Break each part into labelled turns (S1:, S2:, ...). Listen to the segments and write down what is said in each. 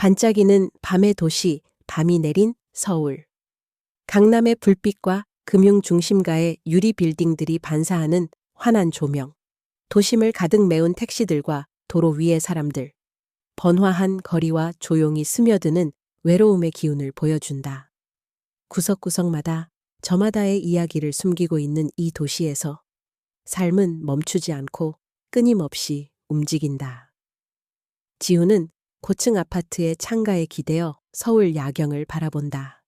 S1: 반짝이는 밤의 도시, 밤이 내린 서울. 강남의 불빛과 금융 중심가의 유리 빌딩들이 반사하는 환한 조명. 도심을 가득 메운 택시들과 도로 위의 사람들. 번화한 거리와 조용히 스며드는 외로움의 기운을 보여준다. 구석구석마다 저마다의 이야기를 숨기고 있는 이 도시에서 삶은 멈추지 않고 끊임없이 움직인다. 지우는 고층 아파트의 창가에 기대어 서울 야경을 바라본다.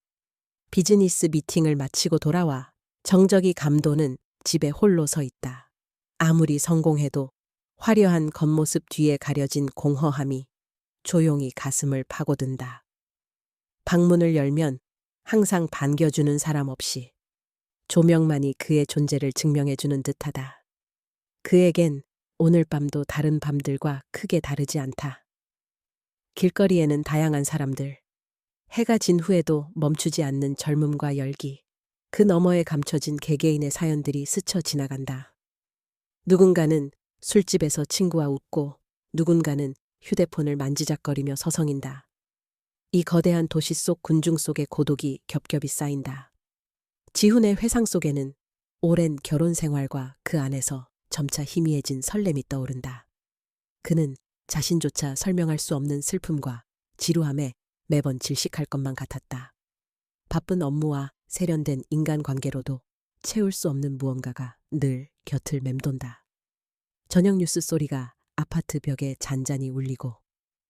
S1: 비즈니스 미팅을 마치고 돌아와 정적이 감도는 집에 홀로 서 있다. 아무리 성공해도 화려한 겉모습 뒤에 가려진 공허함이 조용히 가슴을 파고든다. 방문을 열면 항상 반겨주는 사람 없이 조명만이 그의 존재를 증명해주는 듯하다. 그에겐 오늘 밤도 다른 밤들과 크게 다르지 않다. 길거리에는 다양한 사람들, 해가 진 후에도 멈추지 않는 젊음과 열기, 그 너머에 감춰진 개개인의 사연들이 스쳐 지나간다. 누군가는 술집에서 친구와 웃고 누군가는 휴대폰을 만지작거리며 서성인다. 이 거대한 도시 속 군중 속의 고독이 겹겹이 쌓인다. 지훈의 회상 속에는 오랜 결혼 생활과 그 안에서 점차 희미해진 설렘이 떠오른다. 그는 자신조차 설명할 수 없는 슬픔과 지루함에 매번 질식할 것만 같았다. 바쁜 업무와 세련된 인간관계로도 채울 수 없는 무언가가 늘 곁을 맴돈다. 저녁 뉴스 소리가 아파트 벽에 잔잔히 울리고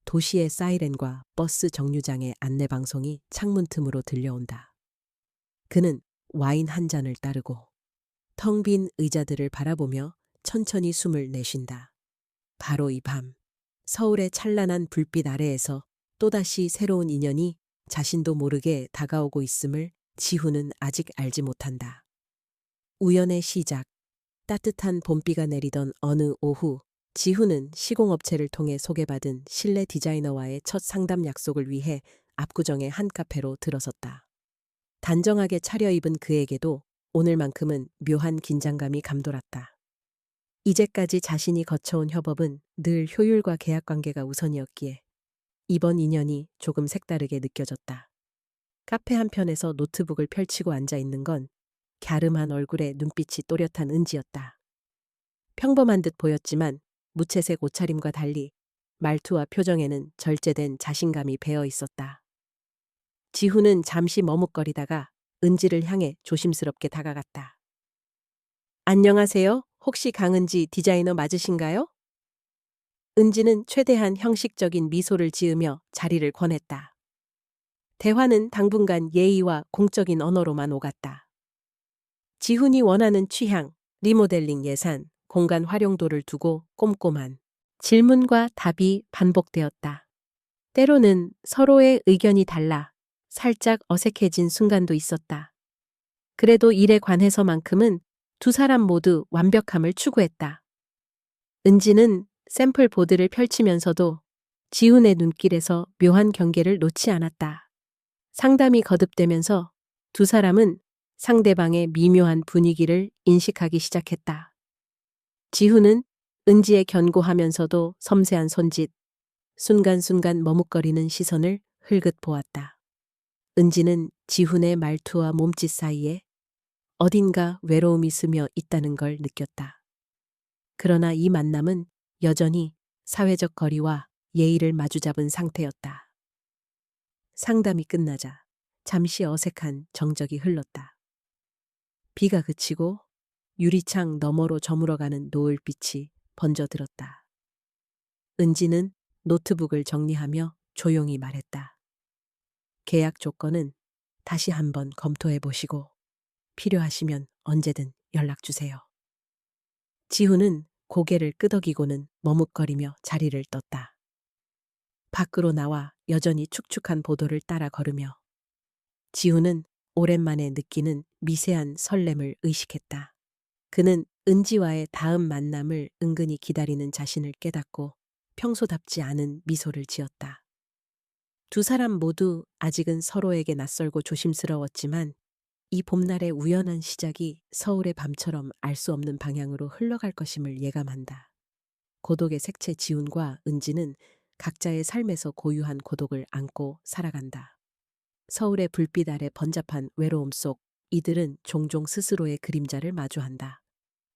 S1: 도시의 사이렌과 버스 정류장의 안내방송이 창문 틈으로 들려온다. 그는 와인 한 잔을 따르고 텅 빈 의자들을 바라보며 천천히 숨을 내쉰다. 바로 이 밤, 서울의 찬란한 불빛 아래에서 또다시 새로운 인연이 자신도 모르게 다가오고 있음을 지훈은 아직 알지 못한다. 우연의 시작, 따뜻한 봄비가 내리던 어느 오후, 지훈은 시공업체를 통해 소개받은 실내 디자이너와의 첫 상담 약속을 위해 압구정의 한 카페로 들어섰다. 단정하게 차려입은 그에게도 오늘만큼은 묘한 긴장감이 감돌았다. 이제까지 자신이 거쳐온 협업은 늘 효율과 계약관계가 우선이었기에 이번 인연이 조금 색다르게 느껴졌다. 카페 한편에서 노트북을 펼치고 앉아 있는 건 갸름한 얼굴에 눈빛이 또렷한 은지였다. 평범한 듯 보였지만 무채색 옷차림과 달리 말투와 표정에는 절제된 자신감이 배어 있었다. 지훈은 잠시 머뭇거리다가 은지를 향해 조심스럽게 다가갔다. 안녕하세요. 혹시 강은지 디자이너 맞으신가요? 은지는 최대한 형식적인 미소를 지으며 자리를 권했다. 대화는 당분간 예의와 공적인 언어로만 오갔다. 지훈이 원하는 취향, 리모델링 예산, 공간 활용도를 두고 꼼꼼한 질문과 답이 반복되었다. 때로는 서로의 의견이 달라 살짝 어색해진 순간도 있었다. 그래도 일에 관해서만큼은 두 사람 모두 완벽함을 추구했다. 은지는 샘플 보드를 펼치면서도 지훈의 눈길에서 묘한 경계를 놓지 않았다. 상담이 거듭되면서 두 사람은 상대방의 미묘한 분위기를 인식하기 시작했다. 지훈은 은지의 견고하면서도 섬세한 손짓, 순간순간 머뭇거리는 시선을 흘긋 보았다. 은지는 지훈의 말투와 몸짓 사이에 어딘가 외로움이 스며 있다는 걸 느꼈다. 그러나 이 만남은 여전히 사회적 거리와 예의를 마주잡은 상태였다. 상담이 끝나자 잠시 어색한 정적이 흘렀다. 비가 그치고 유리창 너머로 저물어가는 노을빛이 번져들었다. 은지는 노트북을 정리하며 조용히 말했다. 계약 조건은 다시 한번 검토해 보시고 필요하시면 언제든 연락 주세요. 지훈은 고개를 끄덕이고는 머뭇거리며 자리를 떴다. 밖으로 나와 여전히 축축한 보도를 따라 걸으며 지훈은 오랜만에 느끼는 미세한 설렘을 의식했다. 그는 은지와의 다음 만남을 은근히 기다리는 자신을 깨닫고 평소답지 않은 미소를 지었다. 두 사람 모두 아직은 서로에게 낯설고 조심스러웠지만 이 봄날의 우연한 시작이 서울의 밤처럼 알 수 없는 방향으로 흘러갈 것임을 예감한다. 고독의 색채 지훈과 은지는 각자의 삶에서 고유한 고독을 안고 살아간다. 서울의 불빛 아래 번잡한 외로움 속 이들은 종종 스스로의 그림자를 마주한다.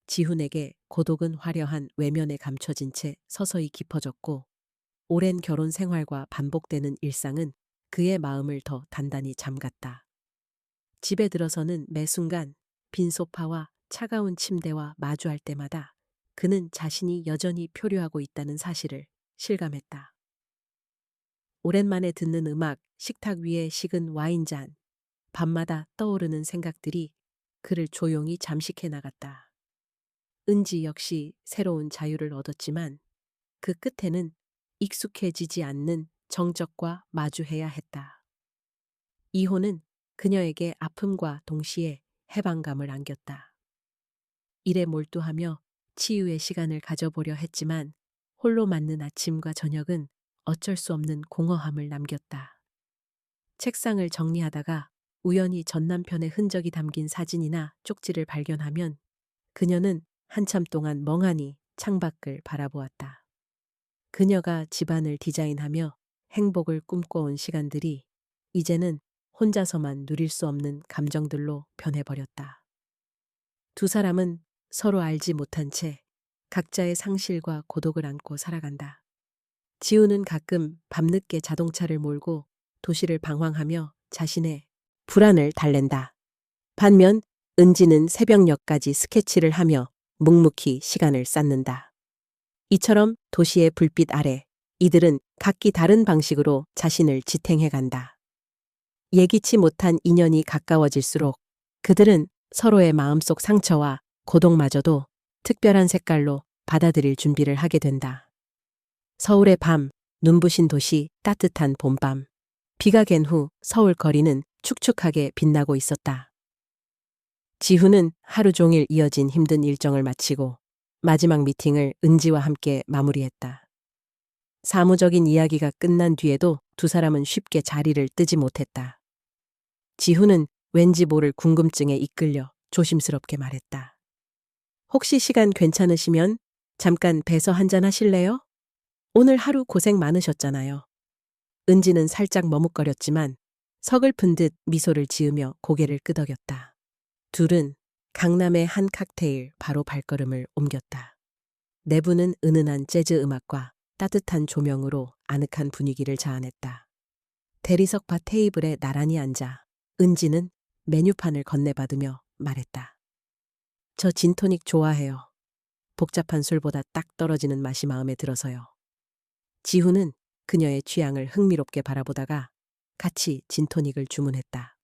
S1: 지훈에게 고독은 화려한 외면에 감춰진 채 서서히 깊어졌고, 오랜 결혼 생활과 반복되는 일상은 그의 마음을 더 단단히 잠갔다. 집에 들어서는 매 순간 빈 소파와 차가운 침대와 마주할 때마다 그는 자신이 여전히 표류하고 있다는 사실을 실감했다. 오랜만에 듣는 음악, 식탁 위에 식은 와인잔, 밤마다 떠오르는 생각들이 그를 조용히 잠식해 나갔다. 은지 역시 새로운 자유를 얻었지만 그 끝에는 익숙해지지 않는 정적과 마주해야 했다. 이혼은 그녀에게 아픔과 동시에 해방감을 안겼다. 일에 몰두하며 치유의 시간을 가져보려 했지만 홀로 맞는 아침과 저녁은 어쩔 수 없는 공허함을 남겼다. 책상을 정리하다가 우연히 전 남편의 흔적이 담긴 사진이나 쪽지를 발견하면 그녀는 한참 동안 멍하니 창밖을 바라보았다. 그녀가 집안을 디자인하며 행복을 꿈꿔온 시간들이 이제는 혼자서만 누릴 수 없는 감정들로 변해버렸다. 두 사람은 서로 알지 못한 채 각자의 상실과 고독을 안고 살아간다. 지우는 가끔 밤늦게 자동차를 몰고 도시를 방황하며 자신의 불안을 달랜다. 반면 은지는 새벽녘까지 스케치를 하며 묵묵히 시간을 쌓는다. 이처럼 도시의 불빛 아래 이들은 각기 다른 방식으로 자신을 지탱해 간다. 예기치 못한 인연이 가까워질수록 그들은 서로의 마음속 상처와 고독마저도 특별한 색깔로 받아들일 준비를 하게 된다. 서울의 밤, 눈부신 도시, 따뜻한 봄밤. 비가 갠 후 서울 거리는 축축하게 빛나고 있었다. 지훈은 하루 종일 이어진 힘든 일정을 마치고 마지막 미팅을 은지와 함께 마무리했다. 사무적인 이야기가 끝난 뒤에도 두 사람은 쉽게 자리를 뜨지 못했다. 지훈은 왠지 모를 궁금증에 이끌려 조심스럽게 말했다. 혹시 시간 괜찮으시면 잠깐 뵈서 한잔 하실래요? 오늘 하루 고생 많으셨잖아요. 은지는 살짝 머뭇거렸지만 서글픈 듯 미소를 지으며 고개를 끄덕였다. 둘은 강남의 한 칵테일 바로 발걸음을 옮겼다. 내부는 은은한 재즈 음악과 따뜻한 조명으로 아늑한 분위기를 자아냈다. 대리석 바 테이블에 나란히 앉아 은지는 메뉴판을 건네받으며 말했다. 저 진토닉 좋아해요. 복잡한 술보다 딱 떨어지는 맛이 마음에 들어서요. 지훈은 그녀의 취향을 흥미롭게 바라보다가 같이 진토닉을 주문했다.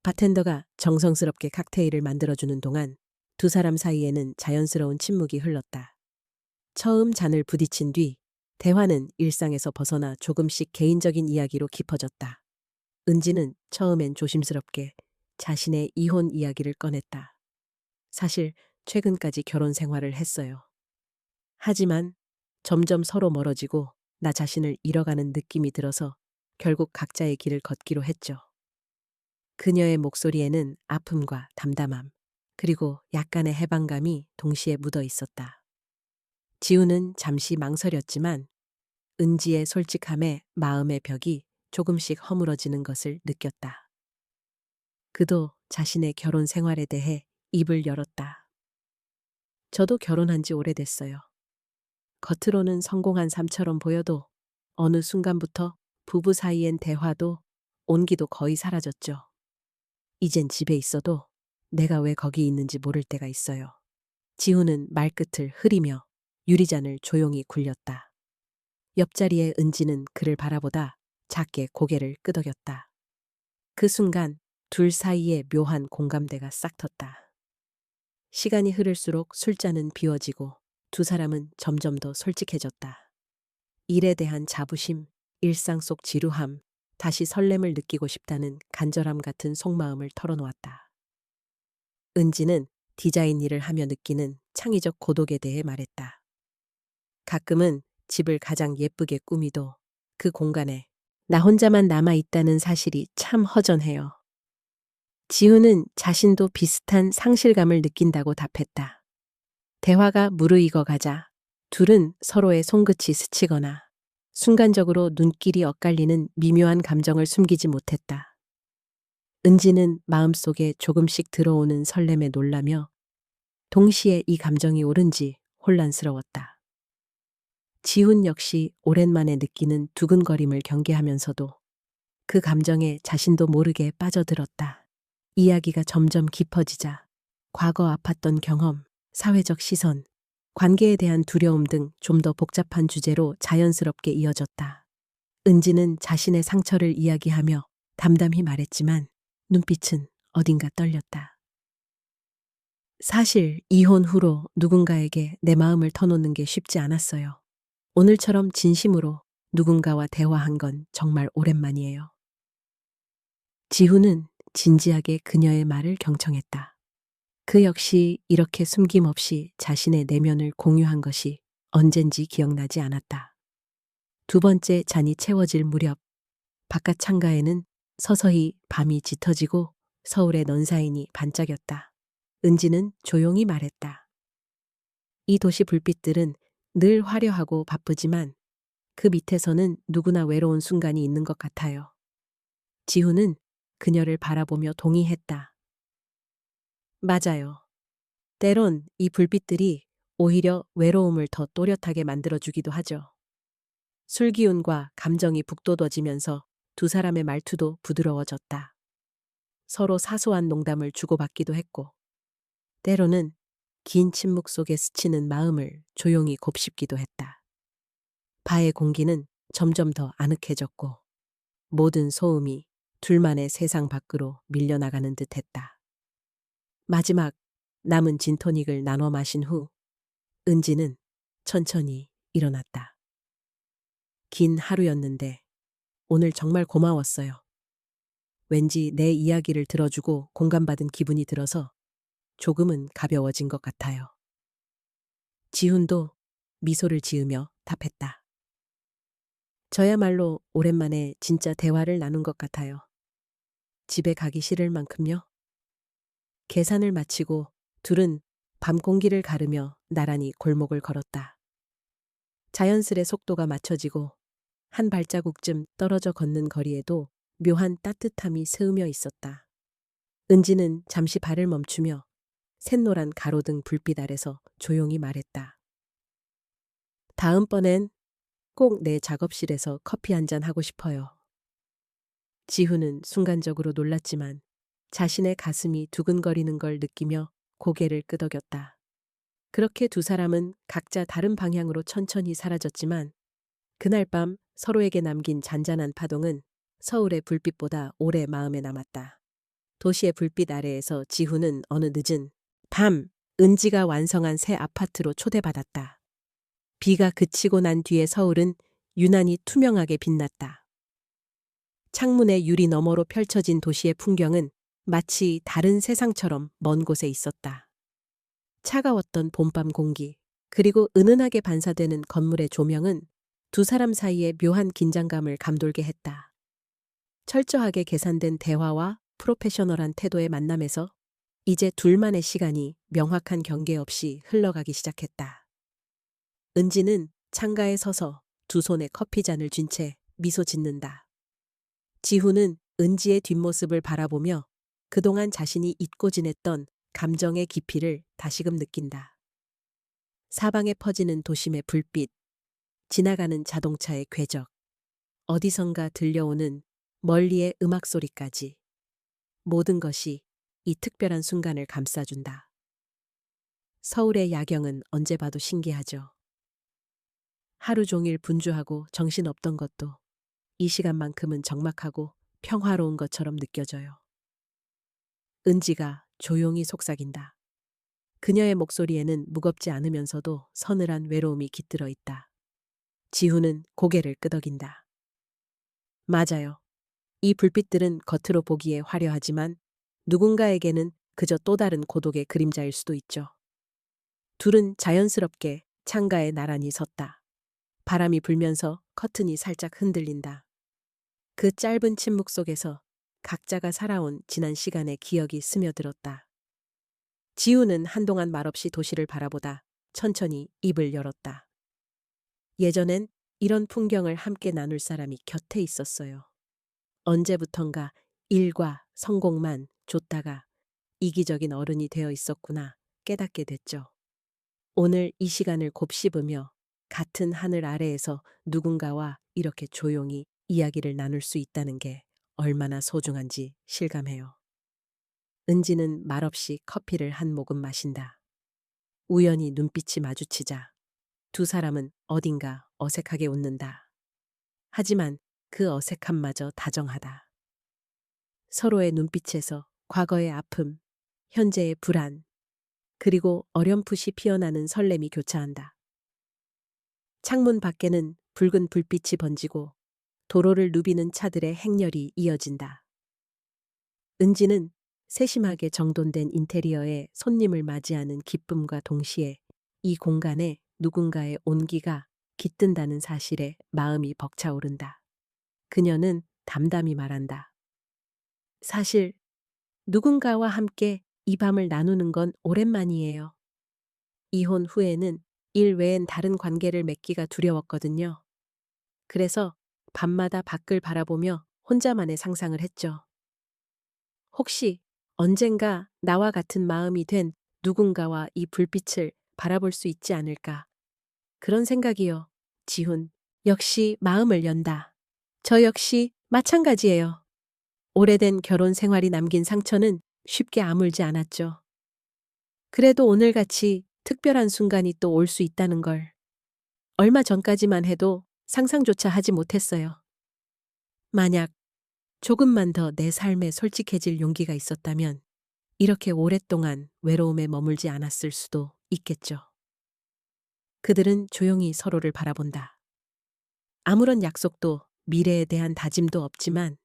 S1: 바텐더가 정성스럽게 칵테일을 만들어주는 동안 두 사람 사이에는 자연스러운 침묵이 흘렀다. 처음 잔을 부딪힌 뒤 대화는 일상에서 벗어나 조금씩 개인적인 이야기로 깊어졌다. 은지는 처음엔 조심스럽게 자신의 이혼 이야기를 꺼냈다. 사실 최근까지 결혼 생활을 했어요. 하지만 점점 서로 멀어지고 나 자신을 잃어가는 느낌이 들어서 결국 각자의 길을 걷기로 했죠. 그녀의 목소리에는 아픔과 담담함, 그리고 약간의 해방감이 동시에 묻어 있었다. 지우는 잠시 망설였지만 은지의 솔직함에 마음의 벽이 조금씩 허물어지는 것을 느꼈다. 그도 자신의 결혼 생활에 대해 입을 열었다. 저도 결혼한 지 오래됐어요. 겉으로는 성공한 삶처럼 보여도 어느 순간부터 부부 사이엔 대화도 온기도 거의 사라졌죠. 이젠 집에 있어도 내가 왜 거기 있는지 모를 때가 있어요. 지우는 말끝을 흐리며 유리잔을 조용히 굴렸다. 옆자리에 은지는 그를 바라보다 작게 고개를 끄덕였다. 그 순간 둘 사이에 묘한 공감대가 싹 텄다. 시간이 흐를수록 술잔은 비워지고 두 사람은 점점 더 솔직해졌다. 일에 대한 자부심, 일상 속 지루함, 다시 설렘을 느끼고 싶다는 간절함 같은 속마음을 털어놓았다. 은지는 디자인 일을 하며 느끼는 창의적 고독에 대해 말했다. 가끔은 집을 가장 예쁘게 꾸미도 그 공간에 나 혼자만 남아있다는 사실이 참 허전해요. 지우는 자신도 비슷한 상실감을 느낀다고 답했다. 대화가 무르익어 가자 둘은 서로의 손끝이 스치거나 순간적으로 눈길이 엇갈리는 미묘한 감정을 숨기지 못했다. 은지는 마음속에 조금씩 들어오는 설렘에 놀라며 동시에 이 감정이 옳은지 혼란스러웠다. 지훈 역시 오랜만에 느끼는 두근거림을 경계하면서도 그 감정에 자신도 모르게 빠져들었다. 이야기가 점점 깊어지자 과거 아팠던 경험, 사회적 시선, 관계에 대한 두려움 등 좀 더 복잡한 주제로 자연스럽게 이어졌다. 은지는 자신의 상처를 이야기하며 담담히 말했지만 눈빛은 어딘가 떨렸다. 사실 이혼 후로 누군가에게 내 마음을 터놓는 게 쉽지 않았어요. 오늘처럼 진심으로 누군가와 대화한 건 정말 오랜만이에요. 지훈은 진지하게 그녀의 말을 경청했다. 그 역시 이렇게 숨김없이 자신의 내면을 공유한 것이 언젠지 기억나지 않았다. 두 번째 잔이 채워질 무렵 바깥 창가에는 서서히 밤이 짙어지고 서울의 넌사인이 반짝였다. 은지는 조용히 말했다. 이 도시 불빛들은 늘 화려하고 바쁘지만 그 밑에서는 누구나 외로운 순간이 있는 것 같아요. 지훈은 그녀를 바라보며 동의했다. 맞아요. 때론 이 불빛들이 오히려 외로움을 더 또렷하게 만들어주기도 하죠. 술기운과 감정이 북돋워지면서 두 사람의 말투도 부드러워졌다. 서로 사소한 농담을 주고받기도 했고, 때로는 긴 침묵 속에 스치는 마음을 조용히 곱씹기도 했다. 바의 공기는 점점 더 아늑해졌고, 모든 소음이 둘만의 세상 밖으로 밀려나가는 듯 했다. 마지막 남은 진토닉을 나눠 마신 후, 은지는 천천히 일어났다. 긴 하루였는데, 오늘 정말 고마웠어요. 왠지 내 이야기를 들어주고 공감받은 기분이 들어서 조금은 가벼워진 것 같아요. 지훈도 미소를 지으며 답했다. 저야말로 오랜만에 진짜 대화를 나눈 것 같아요. 집에 가기 싫을 만큼요. 계산을 마치고 둘은 밤 공기를 가르며 나란히 골목을 걸었다. 자연스레 속도가 맞춰지고 한 발자국쯤 떨어져 걷는 거리에도 묘한 따뜻함이 스으며 있었다. 은지는 잠시 발을 멈추며 샛노란 가로등 불빛 아래서 조용히 말했다. 다음번엔 꼭 내 작업실에서 커피 한잔 하고 싶어요. 지훈은 순간적으로 놀랐지만 자신의 가슴이 두근거리는 걸 느끼며 고개를 끄덕였다. 그렇게 두 사람은 각자 다른 방향으로 천천히 사라졌지만 그날 밤 서로에게 남긴 잔잔한 파동은 서울의 불빛보다 오래 마음에 남았다. 도시의 불빛 아래에서 지훈은 어느 늦은 밤 은지가 완성한 새 아파트로 초대받았다. 비가 그치고 난 뒤에 서울은 유난히 투명하게 빛났다. 창문의 유리 너머로 펼쳐진 도시의 풍경은 마치 다른 세상처럼 먼 곳에 있었다. 차가웠던 봄밤 공기, 그리고 은은하게 반사되는 건물의 조명은 두 사람 사이의 묘한 긴장감을 감돌게 했다. 철저하게 계산된 대화와 프로페셔널한 태도의 만남에서 이제 둘만의 시간이 명확한 경계 없이 흘러가기 시작했다. 은지는 창가에 서서 두 손에 커피잔을 쥔 채 미소 짓는다. 지훈은 은지의 뒷모습을 바라보며 그동안 자신이 잊고 지냈던 감정의 깊이를 다시금 느낀다. 사방에 퍼지는 도심의 불빛, 지나가는 자동차의 궤적, 어디선가 들려오는 멀리의 음악 소리까지 모든 것이 이 특별한 순간을 감싸준다. 서울의 야경은 언제 봐도 신기하죠. 하루 종일 분주하고 정신없던 것도 이 시간만큼은 적막하고 평화로운 것처럼 느껴져요. 은지가 조용히 속삭인다. 그녀의 목소리에는 무겁지 않으면서도 서늘한 외로움이 깃들어 있다. 지훈은 고개를 끄덕인다. 맞아요. 이 불빛들은 겉으로 보기에 화려하지만 누군가에게는 그저 또 다른 고독의 그림자일 수도 있죠. 둘은 자연스럽게 창가에 나란히 섰다. 바람이 불면서 커튼이 살짝 흔들린다. 그 짧은 침묵 속에서 각자가 살아온 지난 시간의 기억이 스며들었다. 지우는 한동안 말없이 도시를 바라보다 천천히 입을 열었다. 예전엔 이런 풍경을 함께 나눌 사람이 곁에 있었어요. 언제부턴가 일과 성공만 좇다가 이기적인 어른이 되어 있었구나 깨닫게 됐죠. 오늘 이 시간을 곱씹으며 같은 하늘 아래에서 누군가와 이렇게 조용히 이야기를 나눌 수 있다는 게 얼마나 소중한지 실감해요. 은지는 말없이 커피를 한 모금 마신다. 우연히 눈빛이 마주치자 두 사람은 어딘가 어색하게 웃는다. 하지만 그 어색함마저 다정하다. 서로의 눈빛에서 과거의 아픔, 현재의 불안, 그리고 어렴풋이 피어나는 설렘이 교차한다. 창문 밖에는 붉은 불빛이 번지고 도로를 누비는 차들의 행렬이 이어진다. 은지는 세심하게 정돈된 인테리어에 손님을 맞이하는 기쁨과 동시에 이 공간에 누군가의 온기가 깃든다는 사실에 마음이 벅차오른다. 그녀는 담담히 말한다. 사실 누군가와 함께 이 밤을 나누는 건 오랜만이에요. 이혼 후에는 일 외엔 다른 관계를 맺기가 두려웠거든요. 그래서 밤마다 밖을 바라보며 혼자만의 상상을 했죠. 혹시 언젠가 나와 같은 마음이 된 누군가와 이 불빛을 바라볼 수 있지 않을까? 그런 생각이요. 지훈, 역시 마음을 연다. 저 역시 마찬가지예요. 오래된 결혼 생활이 남긴 상처는 쉽게 아물지 않았죠. 그래도 오늘같이 특별한 순간이 또 올 수 있다는 걸 얼마 전까지만 해도 상상조차 하지 못했어요. 만약 조금만 더 내 삶에 솔직해질 용기가 있었다면 이렇게 오랫동안 외로움에 머물지 않았을 수도 있겠죠. 그들은 조용히 서로를 바라본다. 아무런 약속도 미래에 대한 다짐도 없지만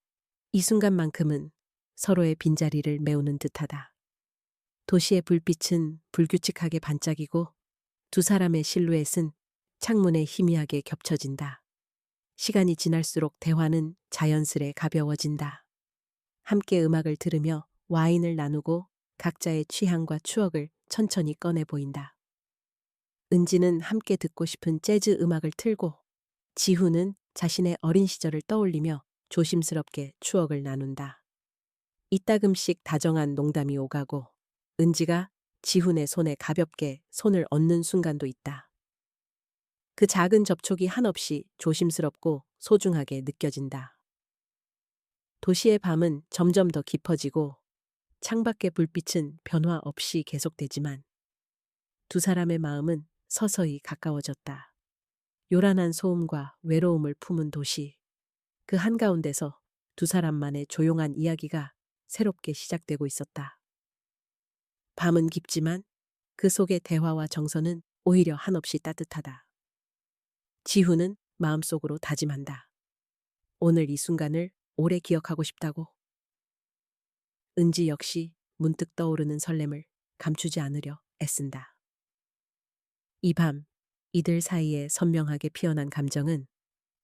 S1: 이 순간만큼은 서로의 빈자리를 메우는 듯하다. 도시의 불빛은 불규칙하게 반짝이고 두 사람의 실루엣은 창문에 희미하게 겹쳐진다. 시간이 지날수록 대화는 자연스레 가벼워진다. 함께 음악을 들으며 와인을 나누고 각자의 취향과 추억을 천천히 꺼내 보인다. 은지는 함께 듣고 싶은 재즈 음악을 틀고 지훈은 자신의 어린 시절을 떠올리며 조심스럽게 추억을 나눈다. 이따금씩 다정한 농담이 오가고 은지가 지훈의 손에 가볍게 손을 얹는 순간도 있다. 그 작은 접촉이 한없이 조심스럽고 소중하게 느껴진다. 도시의 밤은 점점 더 깊어지고 창밖의 불빛은 변화 없이 계속되지만 두 사람의 마음은 서서히 가까워졌다. 요란한 소음과 외로움을 품은 도시. 그 한가운데서 두 사람만의 조용한 이야기가 새롭게 시작되고 있었다. 밤은 깊지만 그 속의 대화와 정서는 오히려 한없이 따뜻하다. 지훈은 마음속으로 다짐한다. 오늘 이 순간을 오래 기억하고 싶다고. 은지 역시 문득 떠오르는 설렘을 감추지 않으려 애쓴다. 이 밤, 이들 사이에 선명하게 피어난 감정은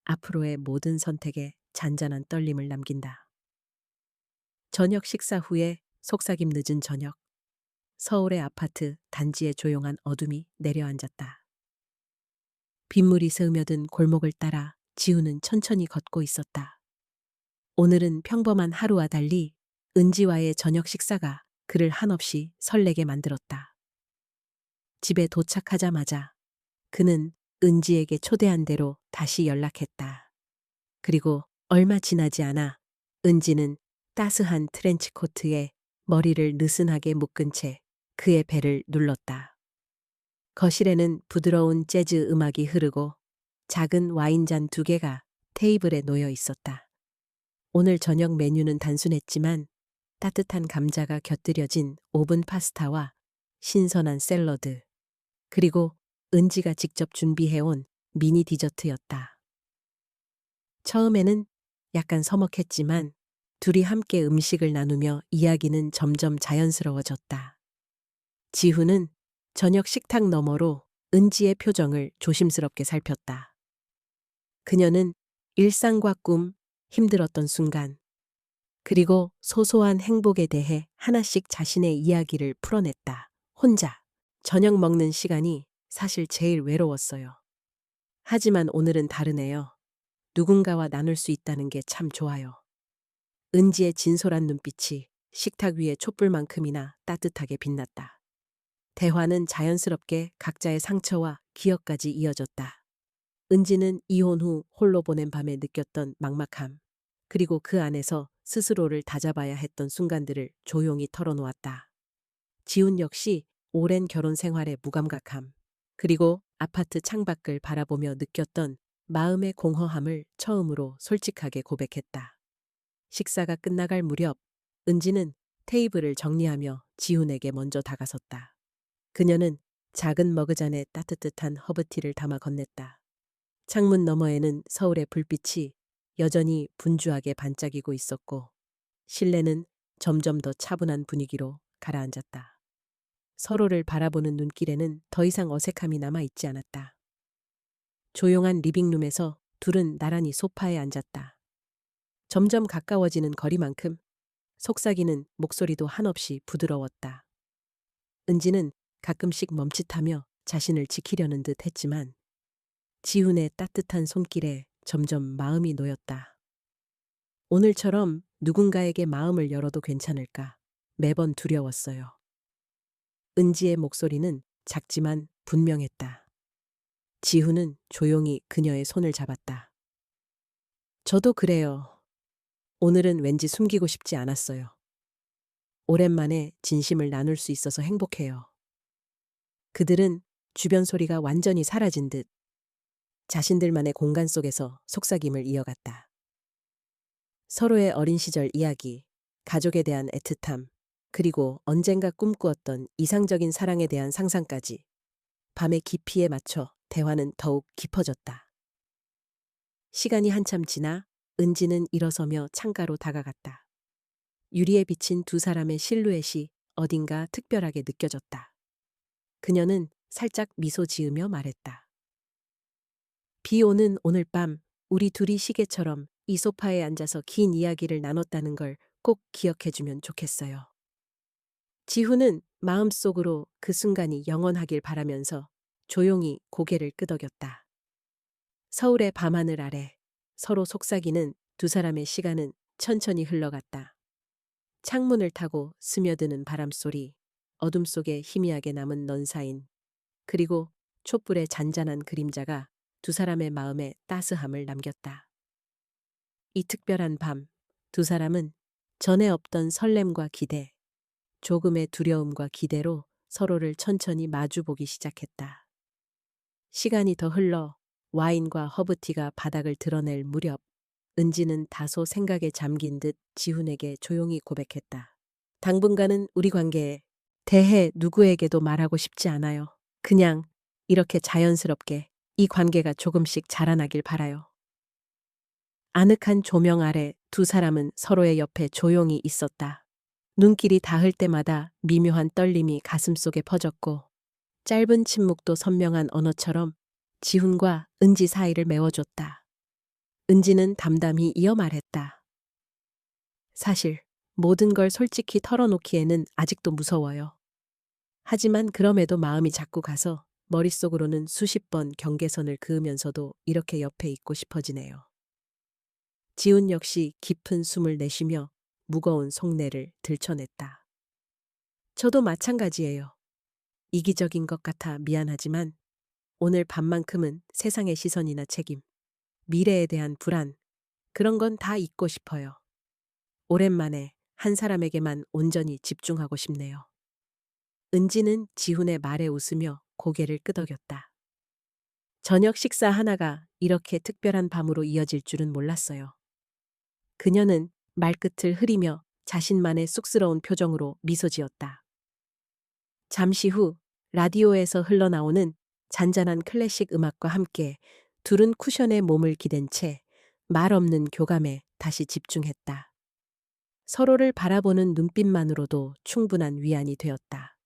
S1: 앞으로의 모든 선택에 잔잔한 떨림을 남긴다. 저녁 식사 후에 속삭임 늦은 저녁. 서울의 아파트 단지의 조용한 어둠이 내려앉았다. 빗물이 스며든 골목을 따라 지우는 천천히 걷고 있었다. 오늘은 평범한 하루와 달리 은지와의 저녁 식사가 그를 한없이 설레게 만들었다. 집에 도착하자마자 그는 은지에게 초대한 대로 다시 연락했다. 그리고 얼마 지나지 않아 은지는 따스한 트렌치 코트에 머리를 느슨하게 묶은 채 그의 배를 눌렀다. 거실에는 부드러운 재즈 음악이 흐르고 작은 와인잔 2개가 테이블에 놓여 있었다. 오늘 저녁 메뉴는 단순했지만 따뜻한 감자가 곁들여진 오븐 파스타와 신선한 샐러드, 그리고 은지가 직접 준비해온 미니 디저트였다. 처음에는 약간 서먹했지만 둘이 함께 음식을 나누며 이야기는 점점 자연스러워졌다. 지훈은 저녁 식탁 너머로 은지의 표정을 조심스럽게 살폈다. 그녀는 일상과 꿈, 힘들었던 순간, 그리고 소소한 행복에 대해 하나씩 자신의 이야기를 풀어냈다. 혼자 저녁 먹는 시간이 사실 제일 외로웠어요. 하지만 오늘은 다르네요. 누군가와 나눌 수 있다는 게 참 좋아요. 은지의 진솔한 눈빛이 식탁 위의 촛불만큼이나 따뜻하게 빛났다. 대화는 자연스럽게 각자의 상처와 기억까지 이어졌다. 은지는 이혼 후 홀로 보낸 밤에 느꼈던 막막함, 그리고 그 안에서 스스로를 다잡아야 했던 순간들을 조용히 털어놓았다. 지훈 역시 오랜 결혼 생활의 무감각함, 그리고 아파트 창밖을 바라보며 느꼈던 마음의 공허함을 처음으로 솔직하게 고백했다. 식사가 끝나갈 무렵 은지는 테이블을 정리하며 지훈에게 먼저 다가섰다. 그녀는 작은 머그잔에 따뜻한 허브티를 담아 건넸다. 창문 너머에는 서울의 불빛이 여전히 분주하게 반짝이고 있었고 실내는 점점 더 차분한 분위기로 가라앉았다. 서로를 바라보는 눈길에는 더 이상 어색함이 남아 있지 않았다. 조용한 리빙룸에서 둘은 나란히 소파에 앉았다. 점점 가까워지는 거리만큼 속삭이는 목소리도 한없이 부드러웠다. 은지는 가끔씩 멈칫하며 자신을 지키려는 듯 했지만 지훈의 따뜻한 손길에 점점 마음이 놓였다. 오늘처럼 누군가에게 마음을 열어도 괜찮을까 매번 두려웠어요. 은지의 목소리는 작지만 분명했다. 지훈은 조용히 그녀의 손을 잡았다. 저도 그래요. 오늘은 왠지 숨기고 싶지 않았어요. 오랜만에 진심을 나눌 수 있어서 행복해요. 그들은 주변 소리가 완전히 사라진 듯 자신들만의 공간 속에서 속삭임을 이어갔다. 서로의 어린 시절 이야기, 가족에 대한 애틋함, 그리고 언젠가 꿈꾸었던 이상적인 사랑에 대한 상상까지 밤의 깊이에 맞춰 대화는 더욱 깊어졌다. 시간이 한참 지나 은지는 일어서며 창가로 다가갔다. 유리에 비친 두 사람의 실루엣이 어딘가 특별하게 느껴졌다. 그녀는 살짝 미소 지으며 말했다. 비 오는 오늘 밤 우리 둘이 시계처럼 이 소파에 앉아서 긴 이야기를 나눴다는 걸 꼭 기억해주면 좋겠어요. 지훈은 마음속으로 그 순간이 영원하길 바라면서 조용히 고개를 끄덕였다. 서울의 밤하늘 아래 서로 속삭이는 두 사람의 시간은 천천히 흘러갔다. 창문을 타고 스며드는 바람소리, 어둠 속에 희미하게 남은 넌사인, 그리고 촛불의 잔잔한 그림자가 두 사람의 마음에 따스함을 남겼다. 이 특별한 밤, 두 사람은 전에 없던 설렘과 기대, 조금의 두려움과 기대로 서로를 천천히 마주보기 시작했다. 시간이 더 흘러 와인과 허브티가 바닥을 드러낼 무렵 은지는 다소 생각에 잠긴 듯 지훈에게 조용히 고백했다. 당분간은 우리 관계에 대해 누구에게도 말하고 싶지 않아요. 그냥 이렇게 자연스럽게 이 관계가 조금씩 자라나길 바라요. 아늑한 조명 아래 두 사람은 서로의 옆에 조용히 있었다. 눈길이 닿을 때마다 미묘한 떨림이 가슴속에 퍼졌고 짧은 침묵도 선명한 언어처럼 지훈과 은지 사이를 메워줬다. 은지는 담담히 이어 말했다. 사실 모든 걸 솔직히 털어놓기에는 아직도 무서워요. 하지만 그럼에도 마음이 자꾸 가서 머릿속으로는 수십 번 경계선을 그으면서도 이렇게 옆에 있고 싶어지네요. 지훈 역시 깊은 숨을 내쉬며 무거운 속내를 들춰냈다. 저도 마찬가지예요. 이기적인 것 같아 미안하지만 오늘 밤만큼은 세상의 시선이나 책임, 미래에 대한 불안, 그런 건 다 잊고 싶어요. 오랜만에 한 사람에게만 온전히 집중하고 싶네요. 은지는 지훈의 말에 웃으며 고개를 끄덕였다. 저녁 식사 하나가 이렇게 특별한 밤으로 이어질 줄은 몰랐어요. 그녀는 말끝을 흐리며 자신만의 쑥스러운 표정으로 미소 지었다. 잠시 후 라디오에서 흘러나오는 잔잔한 클래식 음악과 함께 둘은 쿠션에 몸을 기댄 채 말 없는 교감에 다시 집중했다. 서로를 바라보는 눈빛만으로도 충분한 위안이 되었다.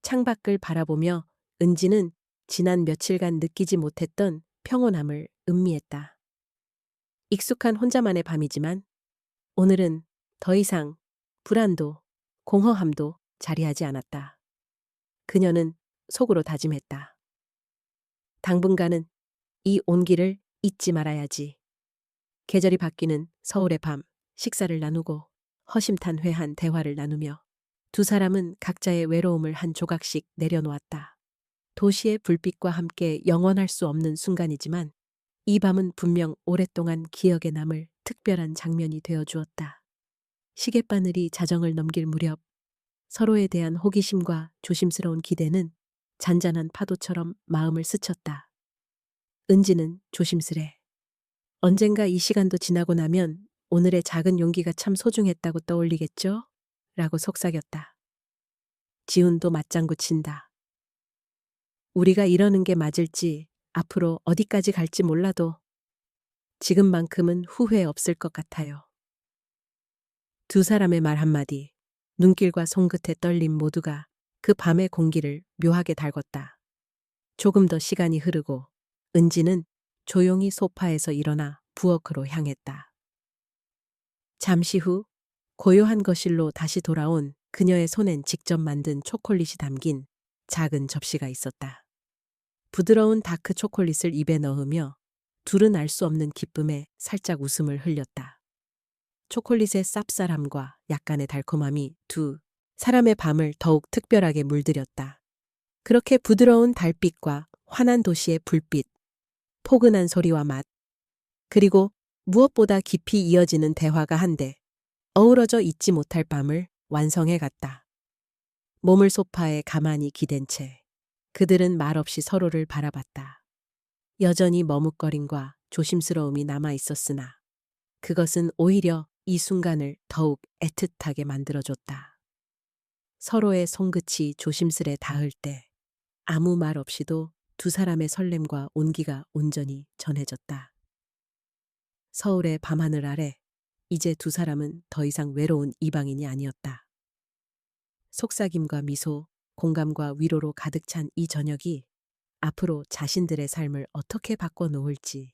S1: 창밖을 바라보며 은지는 지난 며칠간 느끼지 못했던 평온함을 음미했다. 익숙한 혼자만의 밤이지만 오늘은 더 이상 불안도 공허함도 자리하지 않았다. 그녀는 속으로 다짐했다. 당분간은 이 온기를 잊지 말아야지. 계절이 바뀌는 서울의 밤, 식사를 나누고 허심탄회한 대화를 나누며 두 사람은 각자의 외로움을 한 조각씩 내려놓았다. 도시의 불빛과 함께 영원할 수 없는 순간이지만 이 밤은 분명 오랫동안 기억에 남을 특별한 장면이 되어 주었다. 시계바늘이 자정을 넘길 무렵 서로에 대한 호기심과 조심스러운 기대는 잔잔한 파도처럼 마음을 스쳤다. 은지는 조심스레 언젠가 이 시간도 지나고 나면 오늘의 작은 용기가 참 소중했다고 떠올리겠죠? 라고 속삭였다. 지훈도 맞장구 친다. 우리가 이러는 게 맞을지 앞으로 어디까지 갈지 몰라도 지금만큼은 후회 없을 것 같아요. 두 사람의 말 한마디, 눈길과 손끝의 떨림 모두가 그 밤의 공기를 묘하게 달궜다. 조금 더 시간이 흐르고 은지는 조용히 소파에서 일어나 부엌으로 향했다. 잠시 후 고요한 거실로 다시 돌아온 그녀의 손엔 직접 만든 초콜릿이 담긴 작은 접시가 있었다. 부드러운 다크 초콜릿을 입에 넣으며 둘은 알 수 없는 기쁨에 살짝 웃음을 흘렸다. 초콜릿의 쌉쌀함과 약간의 달콤함이 두 사람의 밤을 더욱 특별하게 물들였다. 그렇게 부드러운 달빛과 환한 도시의 불빛, 포근한 소리와 맛, 그리고 무엇보다 깊이 이어지는 대화가 한데 어우러져 잊지 못할 밤을 완성해 갔다. 몸을 소파에 가만히 기댄 채 그들은 말없이 서로를 바라봤다. 여전히 머뭇거림과 조심스러움이 남아 있었으나 그것은 오히려 이 순간을 더욱 애틋하게 만들어줬다. 서로의 손끝이 조심스레 닿을 때 아무 말 없이도 두 사람의 설렘과 온기가 온전히 전해졌다. 서울의 밤하늘 아래 이제 두 사람은 더 이상 외로운 이방인이 아니었다. 속삭임과 미소, 공감과 위로로 가득 찬 이 저녁이 앞으로 자신들의 삶을 어떻게 바꿔놓을지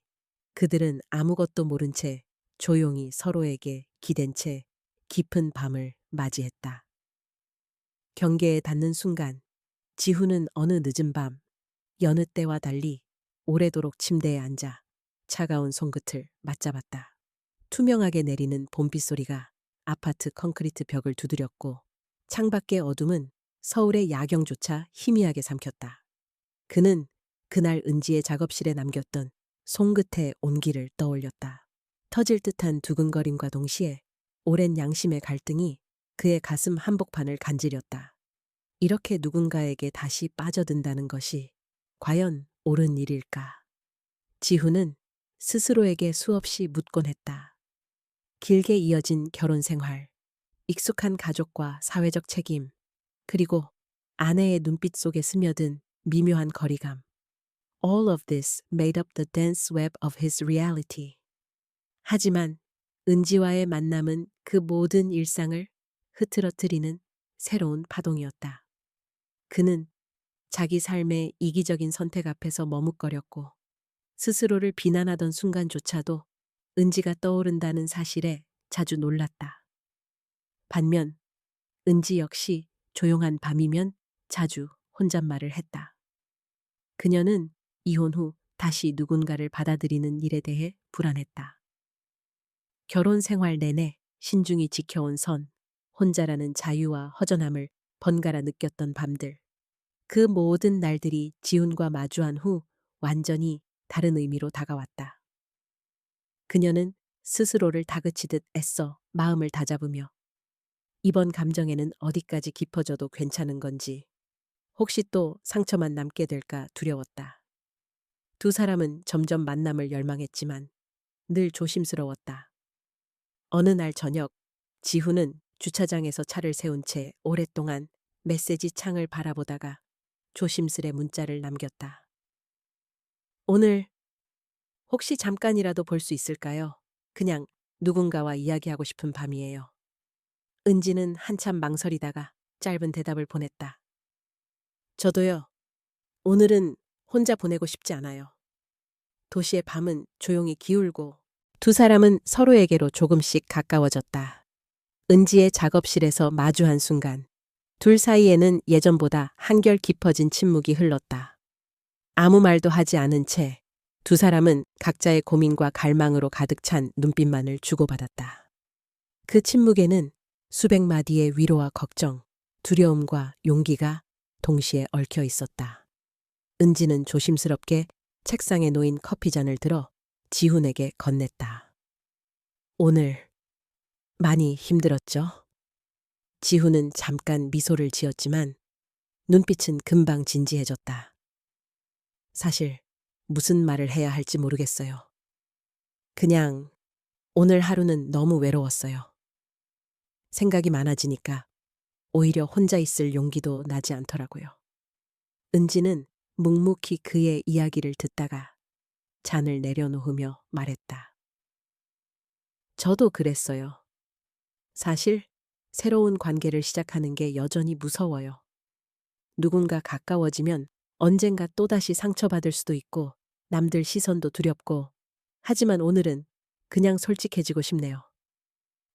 S1: 그들은 아무것도 모른 채 조용히 서로에게 기댄 채 깊은 밤을 맞이했다. 경계에 닿는 순간 지훈은 어느 늦은 밤 여느 때와 달리 오래도록 침대에 앉아 차가운 손끝을 맞잡았다. 투명하게 내리는 봄비 소리가 아파트 콘크리트 벽을 두드렸고 창밖의 어둠은 서울의 야경조차 희미하게 삼켰다. 그는 그날 은지의 작업실에 남겼던 손끝의 온기를 떠올렸다. 터질 듯한 두근거림과 동시에 오랜 양심의 갈등이 그의 가슴 한복판을 간지렸다. 이렇게 누군가에게 다시 빠져든다는 것이 과연 옳은 일일까? 지훈은 스스로에게 수없이 묻곤 했다. 길게 이어진 결혼 생활, 익숙한 가족과 사회적 책임, 그리고 아내의 눈빛 속에 스며든 미묘한 거리감. All of this made up the dense web of his reality. 하지만 은지와의 만남은 그 모든 일상을 흐트러뜨리는 새로운 파동이었다. 그는 자기 삶의 이기적인 선택 앞에서 머뭇거렸고 스스로를 비난하던 순간조차도 은지가 떠오른다는 사실에 자주 놀랐다. 반면 은지 역시 조용한 밤이면 자주 혼잣말을 했다. 그녀는 이혼 후 다시 누군가를 받아들이는 일에 대해 불안했다. 결혼 생활 내내 신중히 지켜온 선, 혼자라는 자유와 허전함을 번갈아 느꼈던 밤들. 그 모든 날들이 지훈과 마주한 후 완전히 다른 의미로 다가왔다. 그녀는 스스로를 다그치듯 애써 마음을 다잡으며 이번 감정에는 어디까지 깊어져도 괜찮은 건지, 혹시 또 상처만 남게 될까 두려웠다. 두 사람은 점점 만남을 열망했지만 늘 조심스러웠다. 어느 날 저녁, 지훈은 주차장에서 차를 세운 채 오랫동안 메시지 창을 바라보다가 조심스레 문자를 남겼다. 오늘 혹시 잠깐이라도 볼 수 있을까요? 그냥 누군가와 이야기하고 싶은 밤이에요. 은지는 한참 망설이다가 짧은 대답을 보냈다. 저도요. 오늘은 혼자 보내고 싶지 않아요. 도시의 밤은 조용히 기울고 두 사람은 서로에게로 조금씩 가까워졌다. 은지의 작업실에서 마주한 순간 둘 사이에는 예전보다 한결 깊어진 침묵이 흘렀다. 아무 말도 하지 않은 채 두 사람은 각자의 고민과 갈망으로 가득 찬 눈빛만을 주고받았다. 그 침묵에는 수백 마디의 위로와 걱정, 두려움과 용기가 동시에 얽혀 있었다. 은지는 조심스럽게 책상에 놓인 커피잔을 들어 지훈에게 건넸다. 오늘 많이 힘들었죠? 지훈은 잠깐 미소를 지었지만 눈빛은 금방 진지해졌다. 사실 무슨 말을 해야 할지 모르겠어요. 그냥 오늘 하루는 너무 외로웠어요. 생각이 많아지니까 오히려 혼자 있을 용기도 나지 않더라고요. 은지는 묵묵히 그의 이야기를 듣다가 잔을 내려놓으며 말했다. 저도 그랬어요. 사실 새로운 관계를 시작하는 게 여전히 무서워요. 누군가 가까워지면 언젠가 또다시 상처받을 수도 있고 남들 시선도 두렵고 하지만 오늘은 그냥 솔직해지고 싶네요.